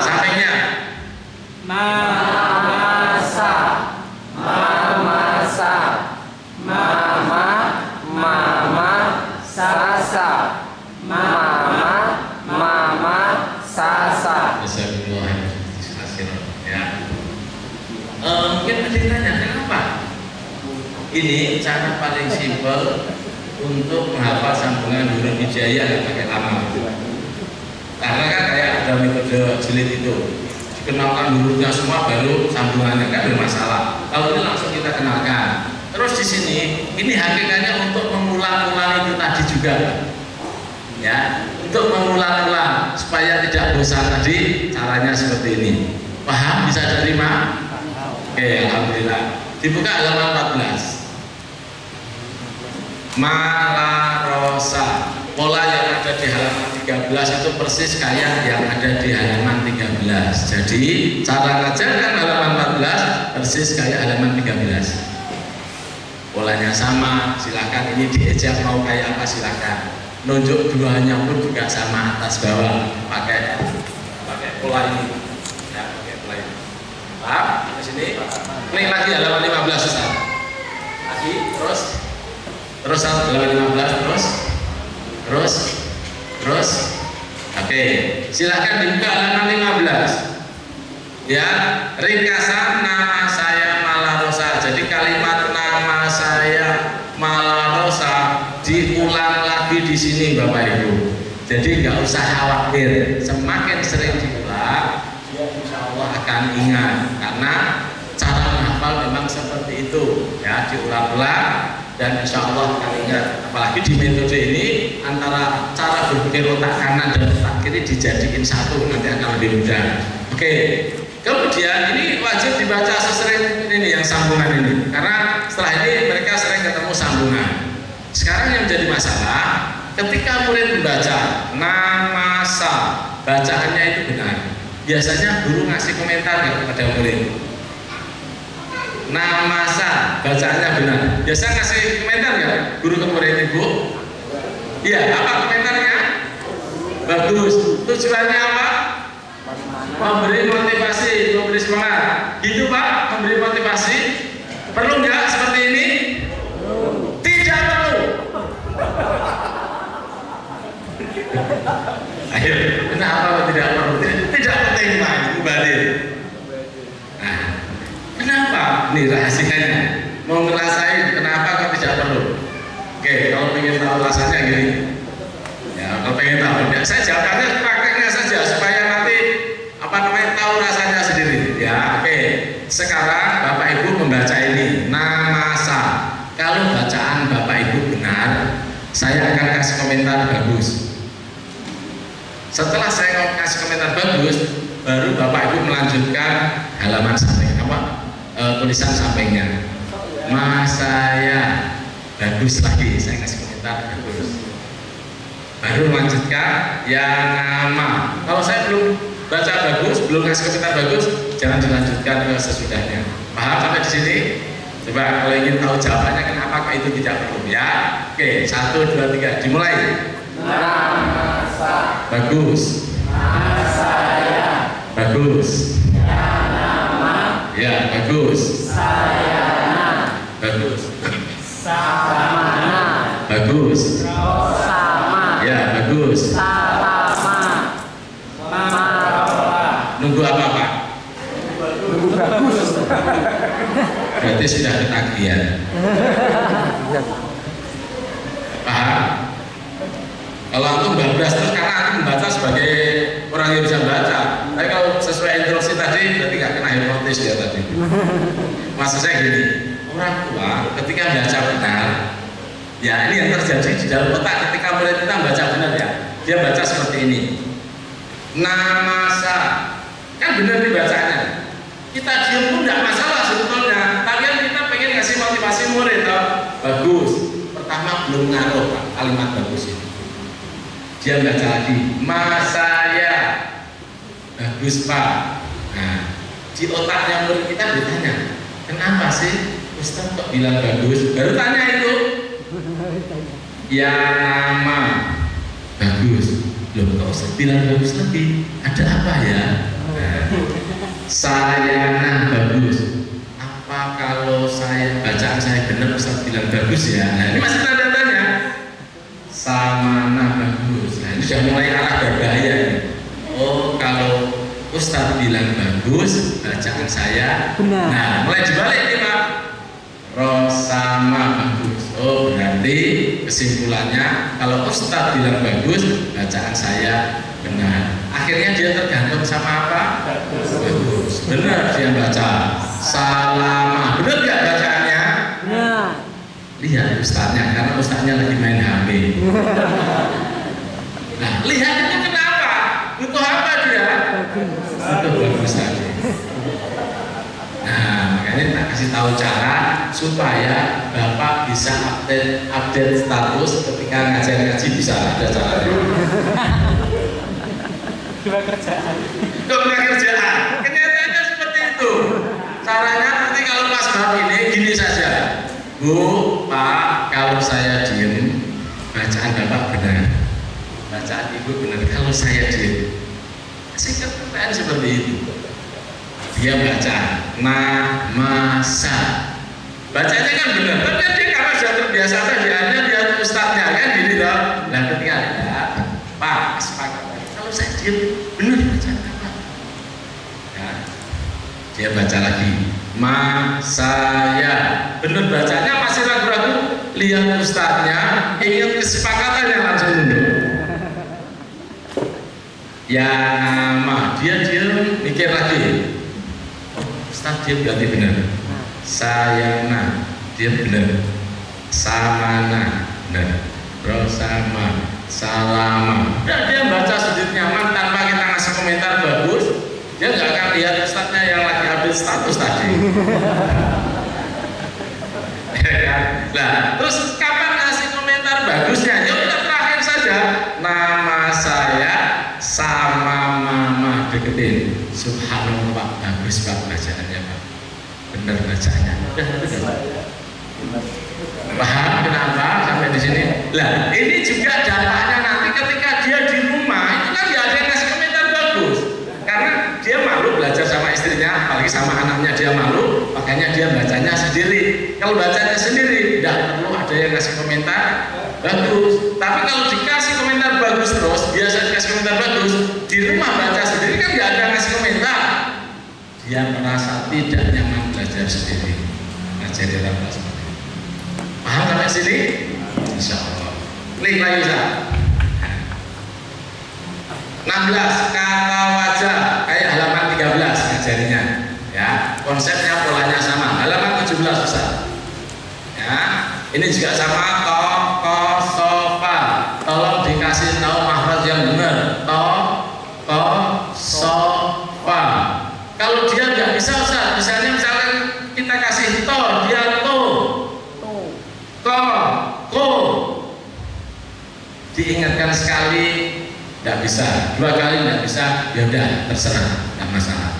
Sampingnya. Sasa. Ya. Mungkin tanya kenapa? Ini cara paling simpel untuk menghafal sambungan huruf hijaiyah yang pakai lama. Karena kan kayak ada metode jilid itu, dikenalkan hurufnya semua baru sambungannya, kan bermasalah. Kalau ini langsung kita kenalkan. Terus di sini ini hakikatnya untuk mengulang-ulang itu tadi juga, ya, untuk mengulang-ulang supaya tidak bosan tadi. Caranya seperti ini. Paham? Bisa diterima? Oke, alhamdulillah. Dibuka halaman 14. Malarosa. Pola yang ada di halaman 13 itu persis kayak yang ada di halaman 13. Jadi cara ngajarkan halaman 14 persis kayak halaman 13. Polanya sama, silakan ini diejak mau kayak apa silakan. Nunjuk duanya pun juga sama atas bawah pakai pola ini. Ya, pakai pola ini. Paham? Di sini. Klik lagi halaman 15 Ustaz. Lagi terus halaman 15 terus. Oke, silakan dibuka halaman 15. Ya, ringkasan nama saya Malarosa. Jadi kalimat nama saya Malarosa diulang lagi di sini Bapak Ibu. Jadi nggak usah khawatir, semakin sering diulang, dia insya Allah akan ingat. Karena cara menghafal memang seperti itu, ya, diulang-ulang dan insya Allah akan ingat. Apalagi di metode ini antara cara berpikir otak kanan dan otak kiri dijadikan satu, nanti akan lebih mudah. Oke, kemudian ini wajib dibaca sesering ini yang sambungan ini, karena setelah ini mereka sering ketemu sambungan. Sekarang yang menjadi masalah ketika murid membaca nama sa, bacaannya itu benar. Biasanya guru ngasih komentar kepada murid. Nama sa, bacaannya benar. Biasa ngasih komentar nggak guru ke murid Ibu? Iya, apa komentarnya? Bagus. Tujuannya apa? Memberi motivasi, memberi semangat. Gitu Pak, memberi motivasi. Perlu nggak seperti ini? Tidak perlu. Ayo, kenapa tidak perlu? Tidak penting Pak, Ibu Badir. Nah, kenapa? Ini rahasianya. Mau ngerasain kenapa kok tidak perlu? Oke, kalau pengen tahu rasanya gini. Ya, kalau pengen tahu, ya, saya jawabannya prakteknya saja supaya nanti tahu rasanya sendiri. Ya, oke. Sekarang Bapak Ibu membaca ini nama sa. Kalau bacaan Bapak Ibu benar, saya akan kasih komentar bagus. Setelah saya kasih komentar bagus, baru Bapak Ibu melanjutkan halaman samping tulisan sampingnya. Mas saya bagus lagi, saya kasih komentar bagus. Baru melanjutkan yang nama. Kalau saya belum baca bagus, belum kasih komentar bagus, jangan dilanjutkan ke sesudahnya. Paham sampai di sini? Coba kalau ingin tahu jawabannya kenapa itu tidak perlu, ya. Oke, 1, 2, 3, dimulai. Nama sa. Bagus. Nama saya. Bagus. Ya nama. Ya, bagus. Saya na. Bagus. Sama na. Bagus. Sama. Ya, bagus. Salama. Marola. Nunggu apa Pak? Nunggu bagus. Berarti sudah ketagihan. Paham? Kalau antum bablas terus karena antum membaca sebagai orang yang bisa baca. Tapi kalau sesuai instruksi tadi berarti nggak kena hipnotis dia tadi. Maksud saya gini, orang tua ketika baca benar, ya ini yang terjadi di dalam otak ketika murid kita baca benar ya. Dia baca seperti ini. namasa. Kan benar dibacanya. Kita diam pun tidak masalah sebetulnya. Tapi kan kita pengen ngasih motivasi murid toh. Bagus. Pertama belum ngaruh Pak, kalimat bagus ini. Dia baca lagi, masaya. Bagus Pak. Nah, di otaknya murid kita bertanya, kenapa sih Ustaz kok bilang bagus? Baru tanya itu. Ya nama bagus. Loh kok Ustaz bilang bagus lagi? Ada apa ya? Nah, sayana bagus. Apa kalau saya bacaan saya benar Ustaz bilang bagus ya? Nah ini masih tanda tanya. Samana bagus. Nah ini sudah mulai arah berbahaya nih. Oh kalau Ustaz bilang bagus, bacaan saya benar. Nah mulai dibalik nih Pak. Rosama bagus. Oh berarti kesimpulannya kalau Ustaz bilang bagus, bacaan saya benar. Akhirnya dia tergantung sama apa? Bagus. Benar dia baca. Salama. Benar gak bacaannya? Benar. Lihat Ustaznya, karena Ustaznya lagi main HP. Nah, lihat itu kenapa? Butuh apa dia? Butuh bagus tadi. Nah, makanya kita kasih tahu cara supaya Bapak bisa update status ketika ngaji bisa ada caranya. Dua kerjaan. Kenyataannya seperti itu. Caranya nanti kalau pas bab ini gini saja. Bu, Pak, kalau saya diem, bacaan Bapak benar. Bacaan Ibu benar. Kalau saya diem, singkat pertanyaan seperti itu. Dia baca namasa. Bacanya kan benar. Tapi dia karena sudah terbiasa bacaannya dia ustadznya kan gini loh. Nah ketika ada Pak, sepakat. Kalau saya diem, benar bacaan apa? Ya. Dia baca lagi. Masaya. Benar bacanya masih ragu-ragu. Lihat ustadznya, ingat kesepakatannya langsung mundur. Ya nama. Dia mikir lagi. Ustadz dia berarti benar. Sayana dia benar. Samana benar. Rosama salama. Dan dia baca sendiri nyaman tanpa kita ngasih komentar bagus. Dia nggak akan lihat ustadznya yang lagi update status tadi. Ya kan? Nah, terus kapan ngasih komentar bagusnya? Ya udah terakhir saja. Nama saya sama mama deketin. Subhanallah Pak, bagus Pak bacaannya Pak. Benar bacaannya. Paham kenapa sampai di sini? Lah, ini juga dampaknya nanti ketika dia di rumah itu kan nggak ada yang ngasih komentar bagus. Karena dia malu belajar sama istrinya, apalagi sama anaknya dia malu, makanya dia bacanya sendiri. Kalau bacanya sendiri, tidak perlu ada yang ngasih komentar bagus. Tapi kalau dikasih komentar bagus terus, biasa dikasih komentar bagus, di rumah baca sendiri kan nggak ada yang ngasih komentar. Dia merasa tidak nyaman belajar sendiri. Ngajari orang tua seperti itu. Paham sampai sini? Insya Allah. Klik lagi Ustaz. 16 kata wajah kayak halaman 13 ngajarinya. Ya, konsepnya polanya sama. Halaman 17 Ustaz. Ya, ini juga sama toko sofa. Tolong dikasih tahu makhraj yang benar. Toko sofa. Kalau dia nggak bisa Ustaz, misalnya kita kasih to, dia to, ko, diingatkan sekali. Tidak bisa, 2 kali tidak bisa, ya udah terserah, tidak masalah.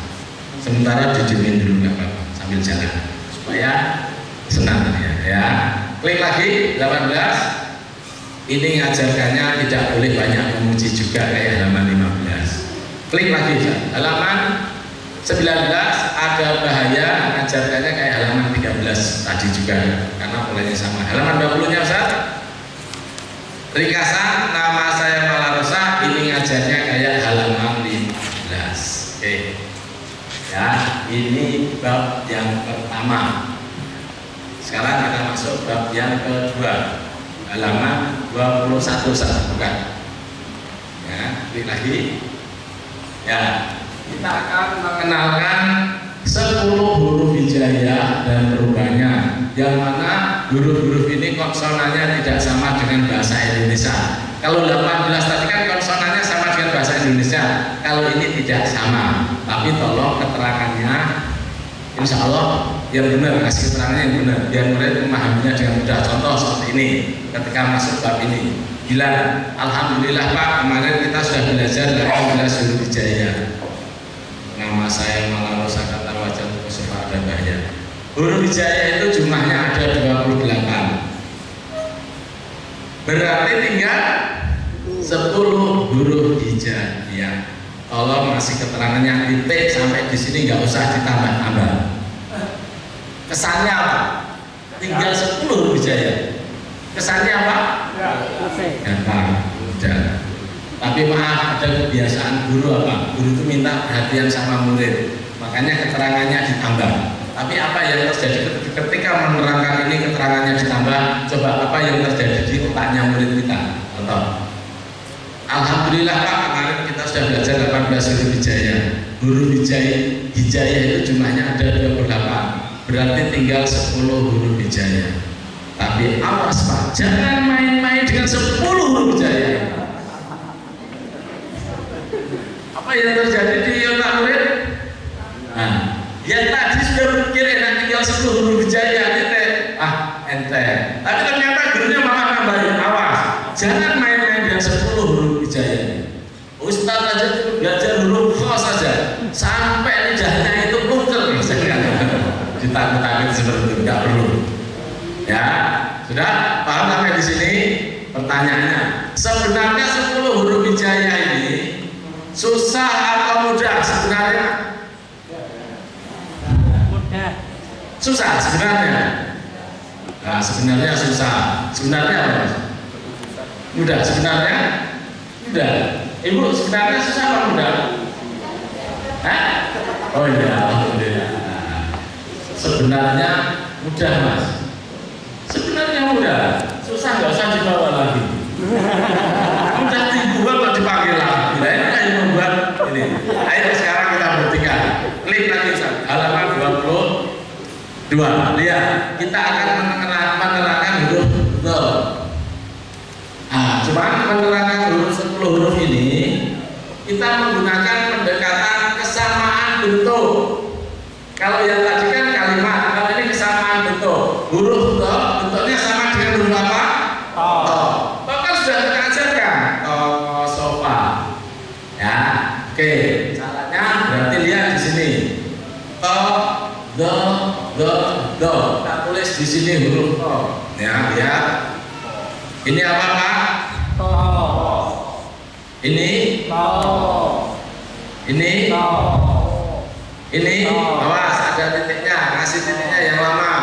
Sementara didiemin dulu nggak apa-apa sambil jalan supaya senang ya. Klik lagi 18. Ini ngajarkannya tidak boleh banyak memuji juga kayak halaman 15. Klik lagi halaman 19 ada bahaya ngajarkannya kayak halaman 13 tadi juga karena polanya sama. Halaman 20-nya Ustaz. Ringkasan nama saya Malarosa ini ngajarnya kayak halaman 15. Oke. Ya, ini bab yang pertama. Sekarang kita masuk bab yang kedua. Halaman 21 bukan. Ya, klik lagi. Ya, kita akan mengenalkan 10 huruf hijaiyah dan rubahnya, yang mana huruf-huruf ini konsonannya tidak sama dengan bahasa Indonesia. Kalau 18 tadi kan konsonannya sama dengan bahasa Indonesia. Kalau ini tidak sama, tapi tolong keterangannya insya Allah yang benar, kasih keterangannya yang benar biar murid memahaminya dengan mudah. Contoh seperti ini ketika masuk bab ini. Gila, alhamdulillah Pak, kemarin kita sudah belajar dari 11 huruf hijaiyah. Nama saya Malaro Sakata Wajah Mustafa dan Bahya. Huruf hijaiyah itu jumlahnya ada 28. Berarti tinggal 10 huruf hijaiyah. Tolong masih keterangannya titik sampai di sini nggak usah ditambah-tambah. Kesannya apa? Tinggal 10 huruf hijaiyah. Kesannya apa? Gampang, mudah. Tapi maaf, ada kebiasaan guru apa? Guru itu minta perhatian sama murid, makanya keterangannya ditambah. Tapi apa yang terjadi ketika menerangkan ini keterangannya ditambah? Coba apa yang terjadi di otaknya murid kita? Contoh. Alhamdulillah Pak, kemarin kita sudah belajar 18 huruf hijaiyah. Huruf hijaiyah itu jumlahnya ada 28. Berarti tinggal 10 huruf hijaiyah. Tapi awas Pak, jangan main-main dengan 10 huruf hijaiyah. Apa yang terjadi di otak murid? Nah, yang tadi sudah berpikir enak tinggal 10 huruf hijaiyah, ente. Tapi ternyata gurunya malah nambahin, awas, jangan main-main dengan 10 huruf hijaiyah. Ustaz aja belajar huruf kho saja, sampai lidahnya itu pungkel, ditakut-takut seperti itu, nggak perlu. Ya, sudah paham sampai di sini? Pertanyaannya, sebenarnya 10 huruf hijaiyah ini susah atau mudah sebenarnya? Mudah. Susah sebenarnya. Nah, sebenarnya susah. Sebenarnya apa? Mudah sebenarnya? Mudah. Ibu sebenarnya susah apa mudah? Hah? Oh iya, alhamdulillah. Sebenarnya mudah Mas. Sebenarnya mudah, susah nggak usah dibawa lagi. Udah dibuat kok dipanggil lagi. Nah ini yang membuat ini. Ayo sekarang kita buktikan. Klik lagi halaman 22. Lihat, kita akan menerangkan huruf dha. Cuma menerangkan huruf 10 huruf ini kita menggunakan pendekatan kesamaan bentuk. Kalau yang tadi kan kalimat, kalau ini kesamaan bentuk. Huruf dha bentuknya sama dengan huruf apa? To kan sudah kita ajarkan. Sofa. Ya, oke. Caranya berarti lihat di sini. To, do. Kita tulis di sini huruf to. Ya, lihat. Ini apa Pak? To. Ini? To. Ini? To. Ini? Awas, ada titiknya. Kasih titiknya yang lama.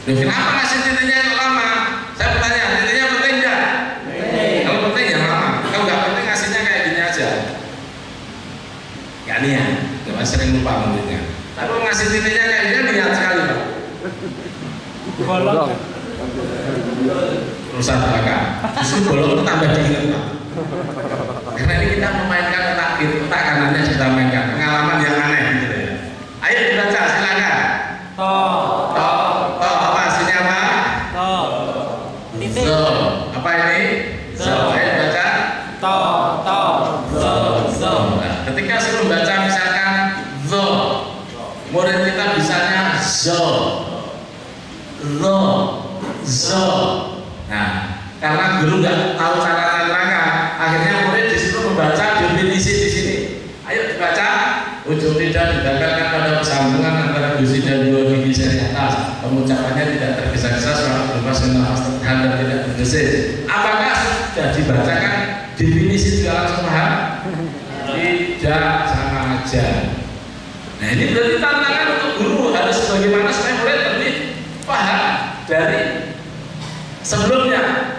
Loh, kenapa kasih titiknya yang lama? Saya bertanya, titiknya penting enggak? Kalau penting yang lama. Kalau nggak penting kasihnya kayak gini aja. Gak niat. Jangan sering lupa muridnya. Tapi kalau ngasih titiknya kayak gini niat sekali Pak. Bolong. Rusak belakang. Justru bolong itu tambah diingat Pak. Karena ini kita memainkan otak kiri, otak kanannya kita mainkan. Pengalaman yang aneh gitu ya. Ayo dibaca, silakan. To. Apa hasilnya apa? To. Titik. Zo. Apa ini? Zo. Ayo baca. To. Zo. Nah, ketika suruh baca misalkan zo, murid kita bisanya zo. Nah, karena guru nggak tahu cara menerangkan, akhirnya murid disuruh membaca definisi di sini. Ayo dibaca. Ujung lidah didekatkan pada persambungan antara gusi dan dua gigi seri atas. Pengucapannya tidak tergesa-gesa, suara berlepas dengan nafas tertahan dan tidak tergesit. Apakah sudah dibacakan definisi juga langsung paham? Tidak, sama aja. Nah ini berarti tantangan untuk guru harus bagaimana supaya murid lebih paham dari sebelumnya.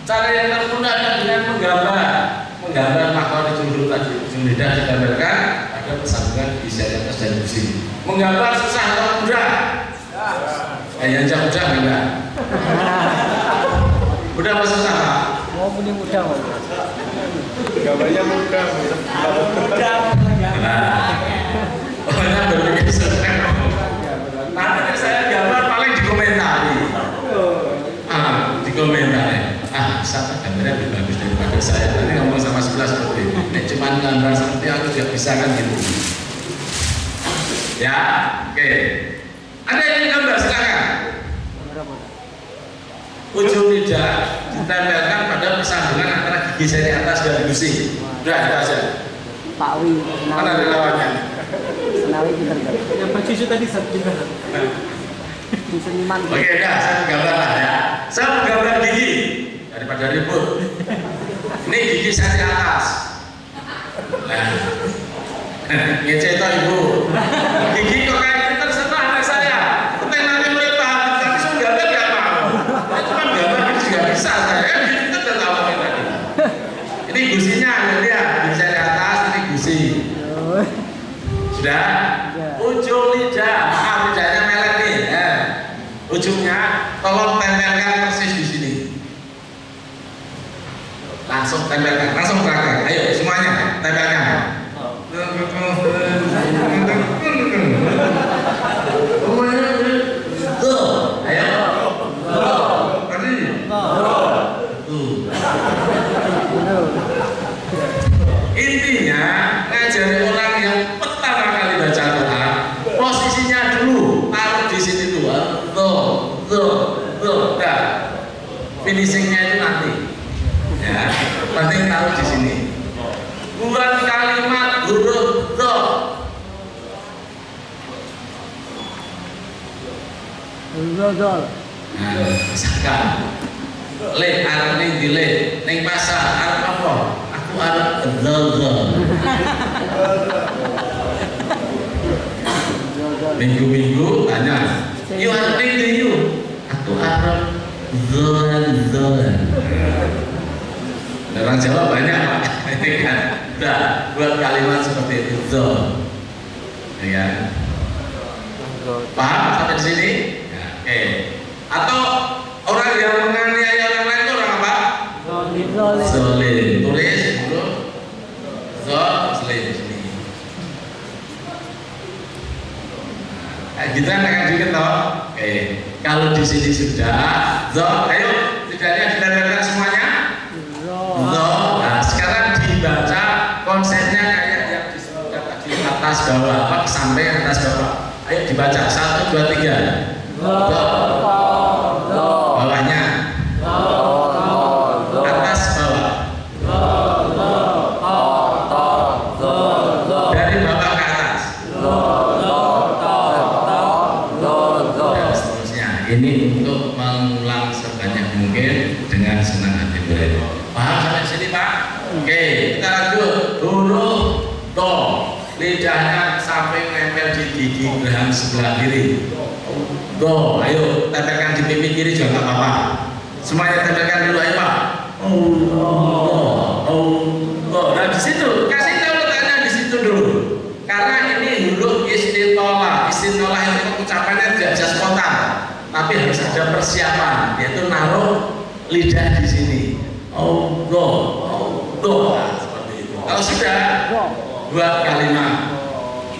Cara yang termudah adalah dengan menggambar makhluk ujung tadi. Ujung lidah digambarkan ada persambungan di seri atas dan gusi. Menggambar susah atau mudah? Yang mudah enggak? Mudah apa susah Pak? Mau muni mudah mau. Gambarnya mudah. Pokoknya berpikir susah. Nanti saya gambar paling dikomentari. Dikomentari. Bisa gambarnya lebih bagus daripada saya. Tadi ngomong sama sebelah seperti ini. Nek cuma gambar seperti aku juga bisa kan gitu. Ya, oke. Ada yang gambar silakan. Ujung lidah ditempelkan pada persambungan antara gigi seri atas dan gusi. Udah itu aja. Pak Wi. Mana ada lawannya? Senawi pinter kan? Yang Pak Cucu tadi pinter. Di seniman. Oke, udah saya gambar lah ya. Saya gambar gigi daripada ribut. Ini gigi seri atas. Nah, ngece itu ibu. Gigi kok kayak pinter sama anak saya. Nanti mulai paham, tapi saya gambar nggak mau. Cuma gambar ini juga bisa saya kan kita udah tahu tadi. Ini gusinya, lihat gigi seri atas, ini gusi. Sudah. Ujung lidah, lidahnya melet nih. Ujungnya tolong tempelkan persis di sini. Langsung tempelkan, langsung terakhir. Ayo semuanya tempelkan. Tuh, ayo. Tadi. Intinya ngajari orang yang pertama kali baca Quran, posisinya dulu taruh di sini tuh. Dah. Finishingnya itu nanti. Ya, penting taruh di sini. Buat kalimat huruf do. Nah, misalkan le arep ning dile ning pasar arep apa? Aku arep do. Minggu-minggu tanya, "You arep ning ndi you?" Aku arep zolan. Orang Jawa banyak Pak, ini kan. Udah buat kalimat seperti itu zol, ya. Paham sampai di sini? Ya, oke. Atau orang yang menganiaya orang lain itu orang apa? Zolim. Tulis dulu. Zolim di sini. Kita akan dikit toh. Oke. Kalau di sini sudah zol, ayo tidaknya ditempelkan semuanya. Nah, sekarang dibaca konsepnya kayak yang disebutkan tadi atas bawah, apa samping atas bawah. Ayo dibaca 1, 2, 3. Bawahnya atas bawah. Dari bawah ke atas. Dan seterusnya. Ini untuk mengulang sebanyak mungkin dengan senang hati murid. Paham sampai sini Pak? Oke, kita lanjut. Huruf do, lidahnya sampai nempel di gigi geraham sebelah kiri. Do, ayo tempelkan di pipi kiri juga nggak apa-apa. Semuanya tempelkan dulu ayo Pak. Nah di situ kasih tahu letaknya di situ dulu. Karena ini huruf istitolah. Istitolah itu ucapannya tidak bisa spontan, tapi harus ada persiapan, yaitu naruh lidah di sini. Seperti itu. Kalau sudah buat kalimat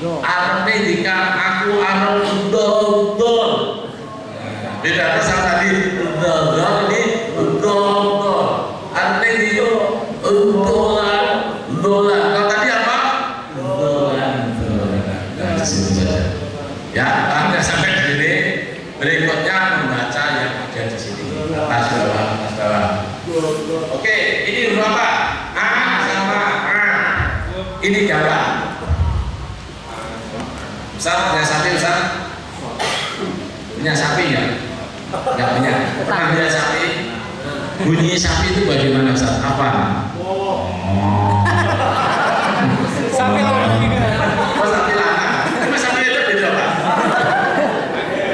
arep dika aku arep do. Beda sama tadi do ini do. Arep dia dolan. Kalau tadi apa? Dolan. Nah, di situ saja. Ya, Anda sampai di sini. Berikutnya membaca yang ada di sini. Atas bawah. Oke, ini huruf apa? A sama A. Ini gambar. Ustaz, punya sapi Ustaz? Punya sapi ya? Enggak punya. Pernah punya sapi? Bunyi sapi itu bagaimana Ustaz? Apa? Sapi lagi. Oh, sapi lama. Cuma sapi itu beda Pak.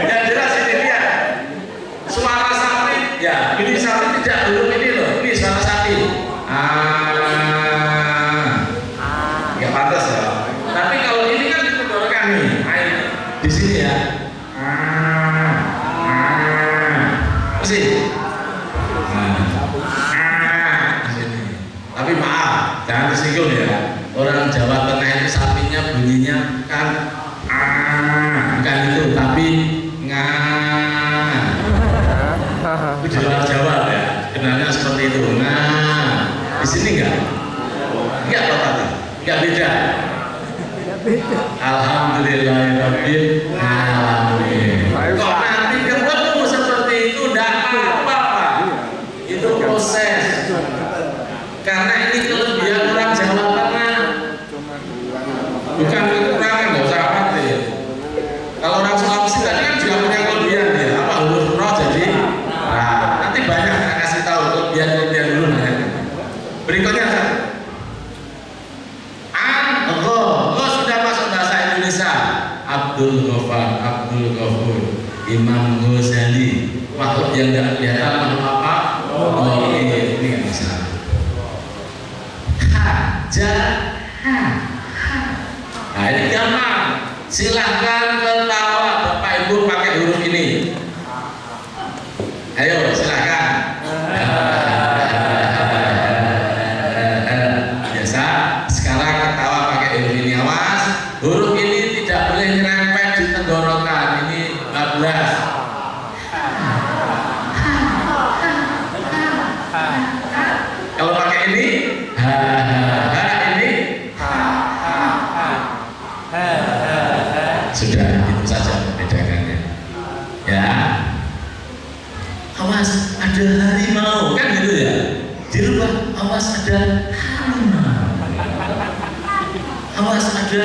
Yang jelas ini lihat. Suara sapi, ya, ini sapi tidak huruf ini loh. Ini suara sapi. Nggak pantas ya. Tapi kalau ini kan dikendorkan nih. Di sini ya. Di sini. Tapi maaf, jangan tersinggung ya. Orang Jawa Tengah itu sapinya bunyinya kan bukan itu, tapi itu di luar Jawa ya. Kenalnya seperti itu. sini enggak? Enggak Bapak? Enggak beda. Alhamdulillahirabbil alamin. Kok nanti ketemu seperti itu enggak apa-apa, Pak. Itu proses. Karena ini kelebihan orang Jawa Tengah. Bukan kekurangan, enggak usah khawatir. Kalau orang Sulawesi tadi kan juga punya kelebihan dia. Apa huruf roh jadi? Nah, nanti banyak saya kasih tahu kelebihan dulu. Berikutnya Abdul Ghafur, Imam Ghazali, makhluk yang tidak kelihatan, makhluk apa? Oh, ini nggak bisa. Nah ini gampang. Silahkan ketawa Bapak Ibu pakai huruf ini. Ayo silahkan. Biasa. Sekarang ketawa pakai huruf ini. Awas, huruf ini tidak boleh nyerempet di tenggorokan. Ini 14. Kalau pakai ini, ini, sudah itu saja membedakannya. Ya, awas ada harimau kan gitu ya. Dirubah, awas ada harimau. Awas ada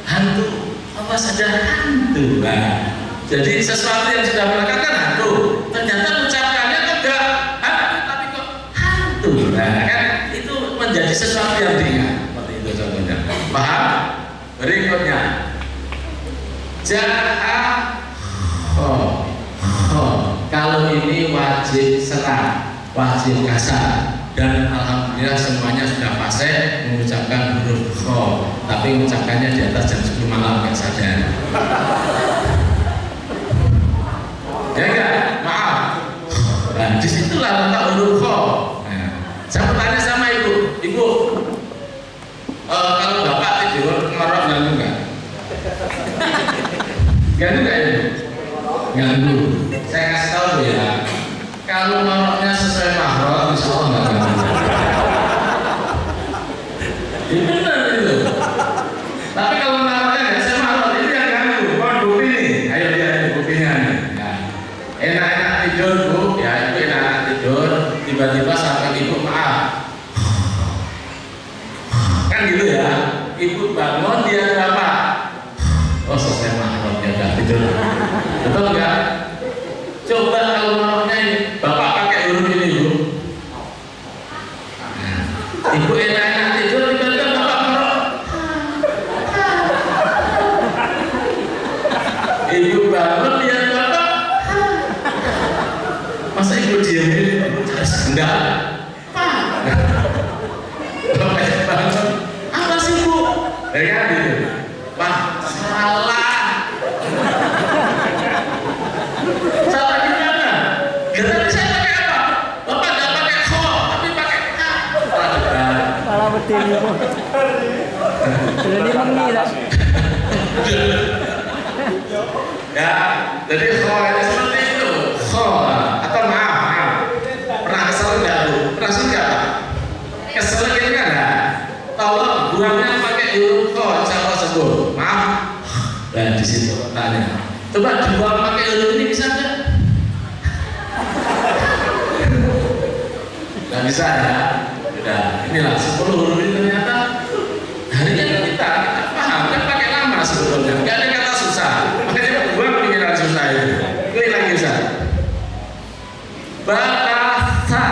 hantu. Awas ada hantu. Nah, jadi sesuatu yang sudah melekat kan hantu. Ternyata ucapannya kok enggak hantu, tapi kok hantu. Nah, kan itu menjadi sesuatu yang diingat. Seperti itu contohnya. Paham? Berikutnya, kalau ini wajib serah, wajib kasar. Dan alhamdulillah semuanya sudah fasih mengucapkan huruf kho, tapi mengucapkannya di atas jam 10 malam nggak sadar. Ya enggak? Maaf. Nah, disitulah letak huruf kho. Nah, saya bertanya sama ibu, kalau bapak tidur ngorok ganggu nggak? Ganggu nggak ibu? Ganggu. Saya kasih tahu ya. Kalau ngoroknya sesuai mahram, insya Allah nggak ganggu. Ini benar itu. Tapi kalau ngoroknya nggak sesuai mahram, itu yang ganggu. Mau bupi nih, ayo lihat bupinya nih. Nah, enak-enak tidur bu, ya itu enak tidur. Tiba-tiba sampai ibu maaf, kan gitu ya. Ibu bangun dia apa? Oh selesai mahram dia nggak tidur. Betul nggak? Coba kalau ngoroknya ini. Bapak pakai huruf ini bu. Ibu enak-enak tidur, tiba-tiba bapak ngorok. Ibu bangun lihat bapak. Masa ibu diam ini? Enggak. Bapak bangun. Apa sih bu? Ya kan gitu. Pak salah. Salah gimana? Gimana saya pakai apa? Bapak nggak pakai kho, tapi pakai K. Salah betul ibu. Sudah mengira. Ya, jadi kho ini seperti itu. Kho atau maaf. Pernah kesel nggak bu? Pernah sih nggak pak? Kesel gitu kan? Nah, tolong buangnya pakai huruf kho, siapa sebut? Maaf. Dan di situ tanya. Coba dibuang pakai huruf ini bisa nggak? Nggak bisa ya. Udah, inilah 10 huruf ini ternyata harinya kita paham kan pakai lama sebetulnya. Nggak ada kata susah. Makanya buang pikiran susah itu. Ini lagi susah. Bakasa,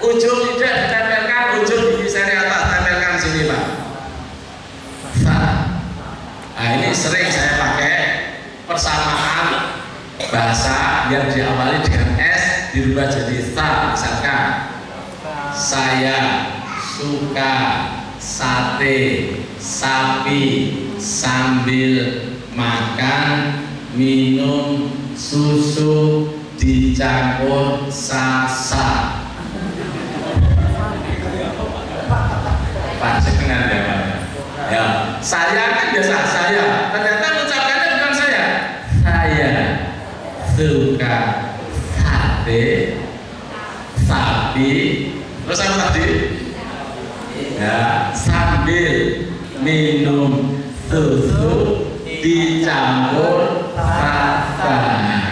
ujung lidah ditempelkan, ujung gigi seri atas tempelkan sini pak. Nah ini sering saya pakai persamaan bahasa yang diawali dengan S dirubah jadi sa. Misalkan saya suka sate sapi sambil makan minum susu dicampur sasa. Panjenengan ya Pak. Ya, saya kan biasa saya. Ternyata ucapannya bukan saya. Saya suka sate sapi. Terus apa apa tadi? Ya, sambil minum susu dicampur rata.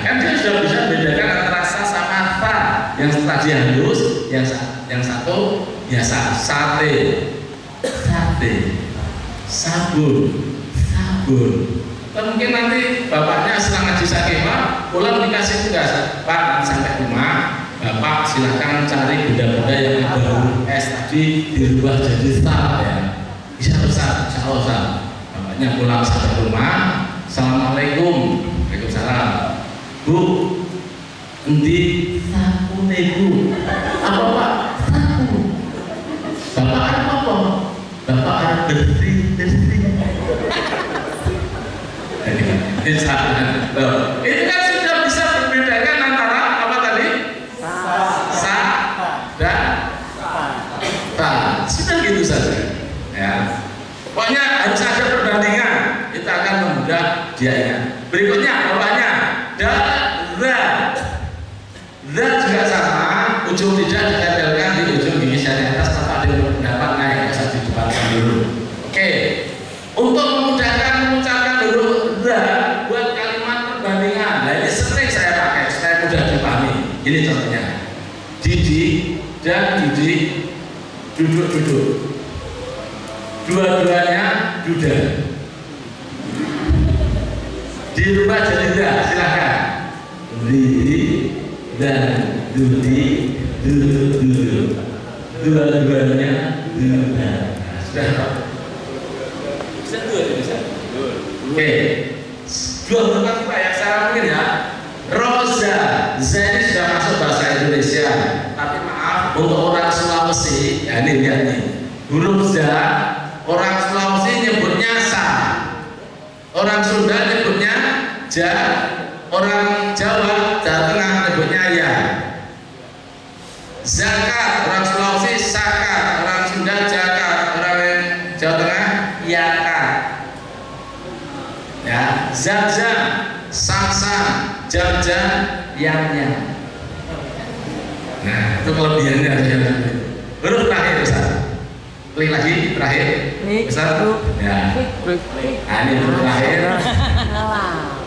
Kan dia sudah bisa membedakan antara rasa sama rata. Yang tadi halus, yang satu biasa. Sate, sabun. Dan mungkin nanti bapaknya setelah ngaji sakimah pulang dikasih tugas, Pak, nanti sampai rumah Bapak silahkan cari benda-benda yang ada huruf S tadi dirubah jadi sal ya. Bisa besar, insya Allah sal. Bapaknya pulang sampai rumah, Assalamualaikum, Waalaikumsalam. Bu, endi sapune Bu? Apa Pak? Sapu. Bapak arep apa? Bapak arep bersih. Itu kan sudah bisa membedakan antara apa tadi? Sa dan ta. Sudah gitu saja. Ya. Pokoknya harus ada perbandingan. Kita akan memudah dia ingat. Berikutnya bapaknya da. Da juga sama. Ujung tidak ditempelkan di ujung gigi sari atas tanpa ada pendapat naik bisa didepankan dulu. Oke. Untuk memudahkan mengucapkan huruf da buat kalimat perbandingan. Nah ini sering saya pakai supaya mudah dipahami. Ini contohnya. Didi dan Didi duduk. Dua-duanya duda. Dirubah jadi da, silakan. Didi dan Dudi duduk. Dua-duanya duda. Sudah. Bisa dua bisa. Oke. Dua tempat Pak yang saya mungkin ya. Roza, ini sudah masuk bahasa Indonesia. Tapi maaf untuk orang Sulawesi, ya ini lihat nih. Huruf za, orang Sulawesi nyebutnya sa. Orang Sunda nyebutnya ja. Orang Jawa, Jawa Tengah nyebutnya ya. Zakat, orang Sulawesi sakat, orang Sunda jakat, orang Jawa Tengah yaka. Ya, zam-zam, sam-sam, jam-jam, yang. Nah, itu kelebihannya aja. Huruf terakhir Ustaz. Klik lagi terakhir. Ustaz. Ya. Nah, ini huruf terakhir.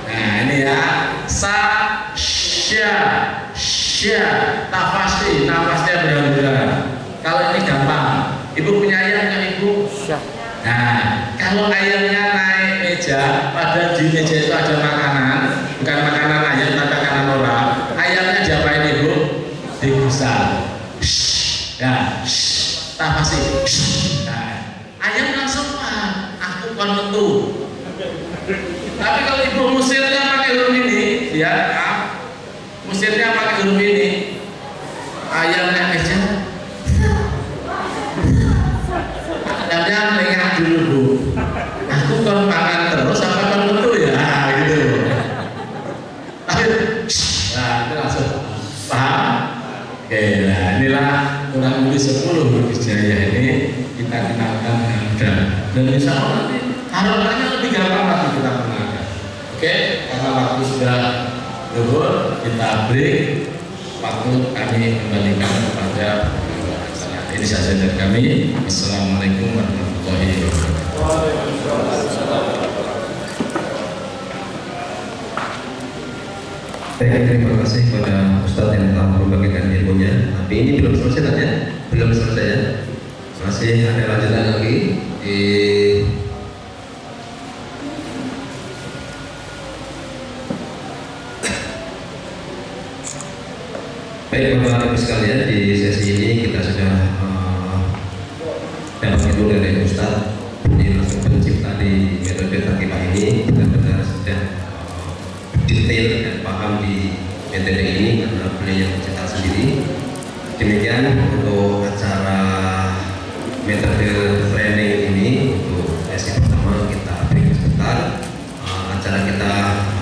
Nah, ini ya. Sa, sya, nafasnya benar-benar. Kalau ini gampang. Ibu punya ayam nggak Ibu? Nah, kalau ayamnya naik meja, padahal di meja itu ada makanan, bukan makanan ayam, tapi makanan orang. Ayamnya diapain Ibu? Digusar. Ya, nafasi. Nah, ayam langsung aku kon metu. Tapi kalau Ibu musirnya pakai huruf ini, ya, musirnya pakai huruf ini, ayamnya meja. Ayamnya lengah dulu Bu. Aku kon makan terus apa kon metu ya, gitu. Tapi, nah itu langsung paham. Oke, nah inilah kurang lebih 10 huruf hijaiyah ini kita kenalkan dengan mudah. Dan insya Allah nanti harapannya lebih gampang lagi kita kenalkan. Oke, karena waktu sudah zuhur, kita break. Waktu kami kembalikan kepada ini saja dari kami. Assalamualaikum warahmatullahi wabarakatuh. Terima kasih kepada Ustadz yang telah membagikan ilmunya. Tapi ini belum selesai tanya, belum selesai ya. Masih ada lanjutan lagi di baik Bapak Ibu sekalian, di sesi ini kita sudah dapat ilmu dari Ustadz. Ini langsung pencipta di metode takimah ini benar-benar sudah detail dan paham di metode ini karena beliau yang mencetak sendiri. Demikian untuk acara metode training ini untuk sesi pertama kita beri sebentar. Acara kita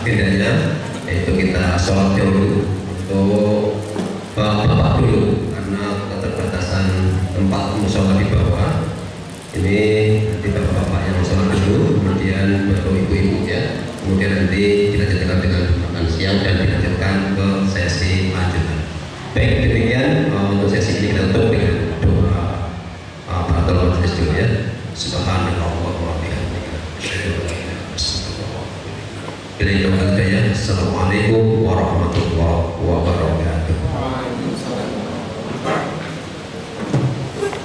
agendanya yaitu kita sholat dulu untuk bapak dulu karena keterbatasan tempat mushola di bawah. Ini nanti bapak-bapak yang sholat dulu, kemudian baru ibu-ibu ya. Kemudian nanti dilanjutkan dengan makan siang dan dilanjutkan ke sesi lanjutan. Baik, demikian untuk sesi ini kita tutup dengan doa. Assalamualaikum warahmatullahi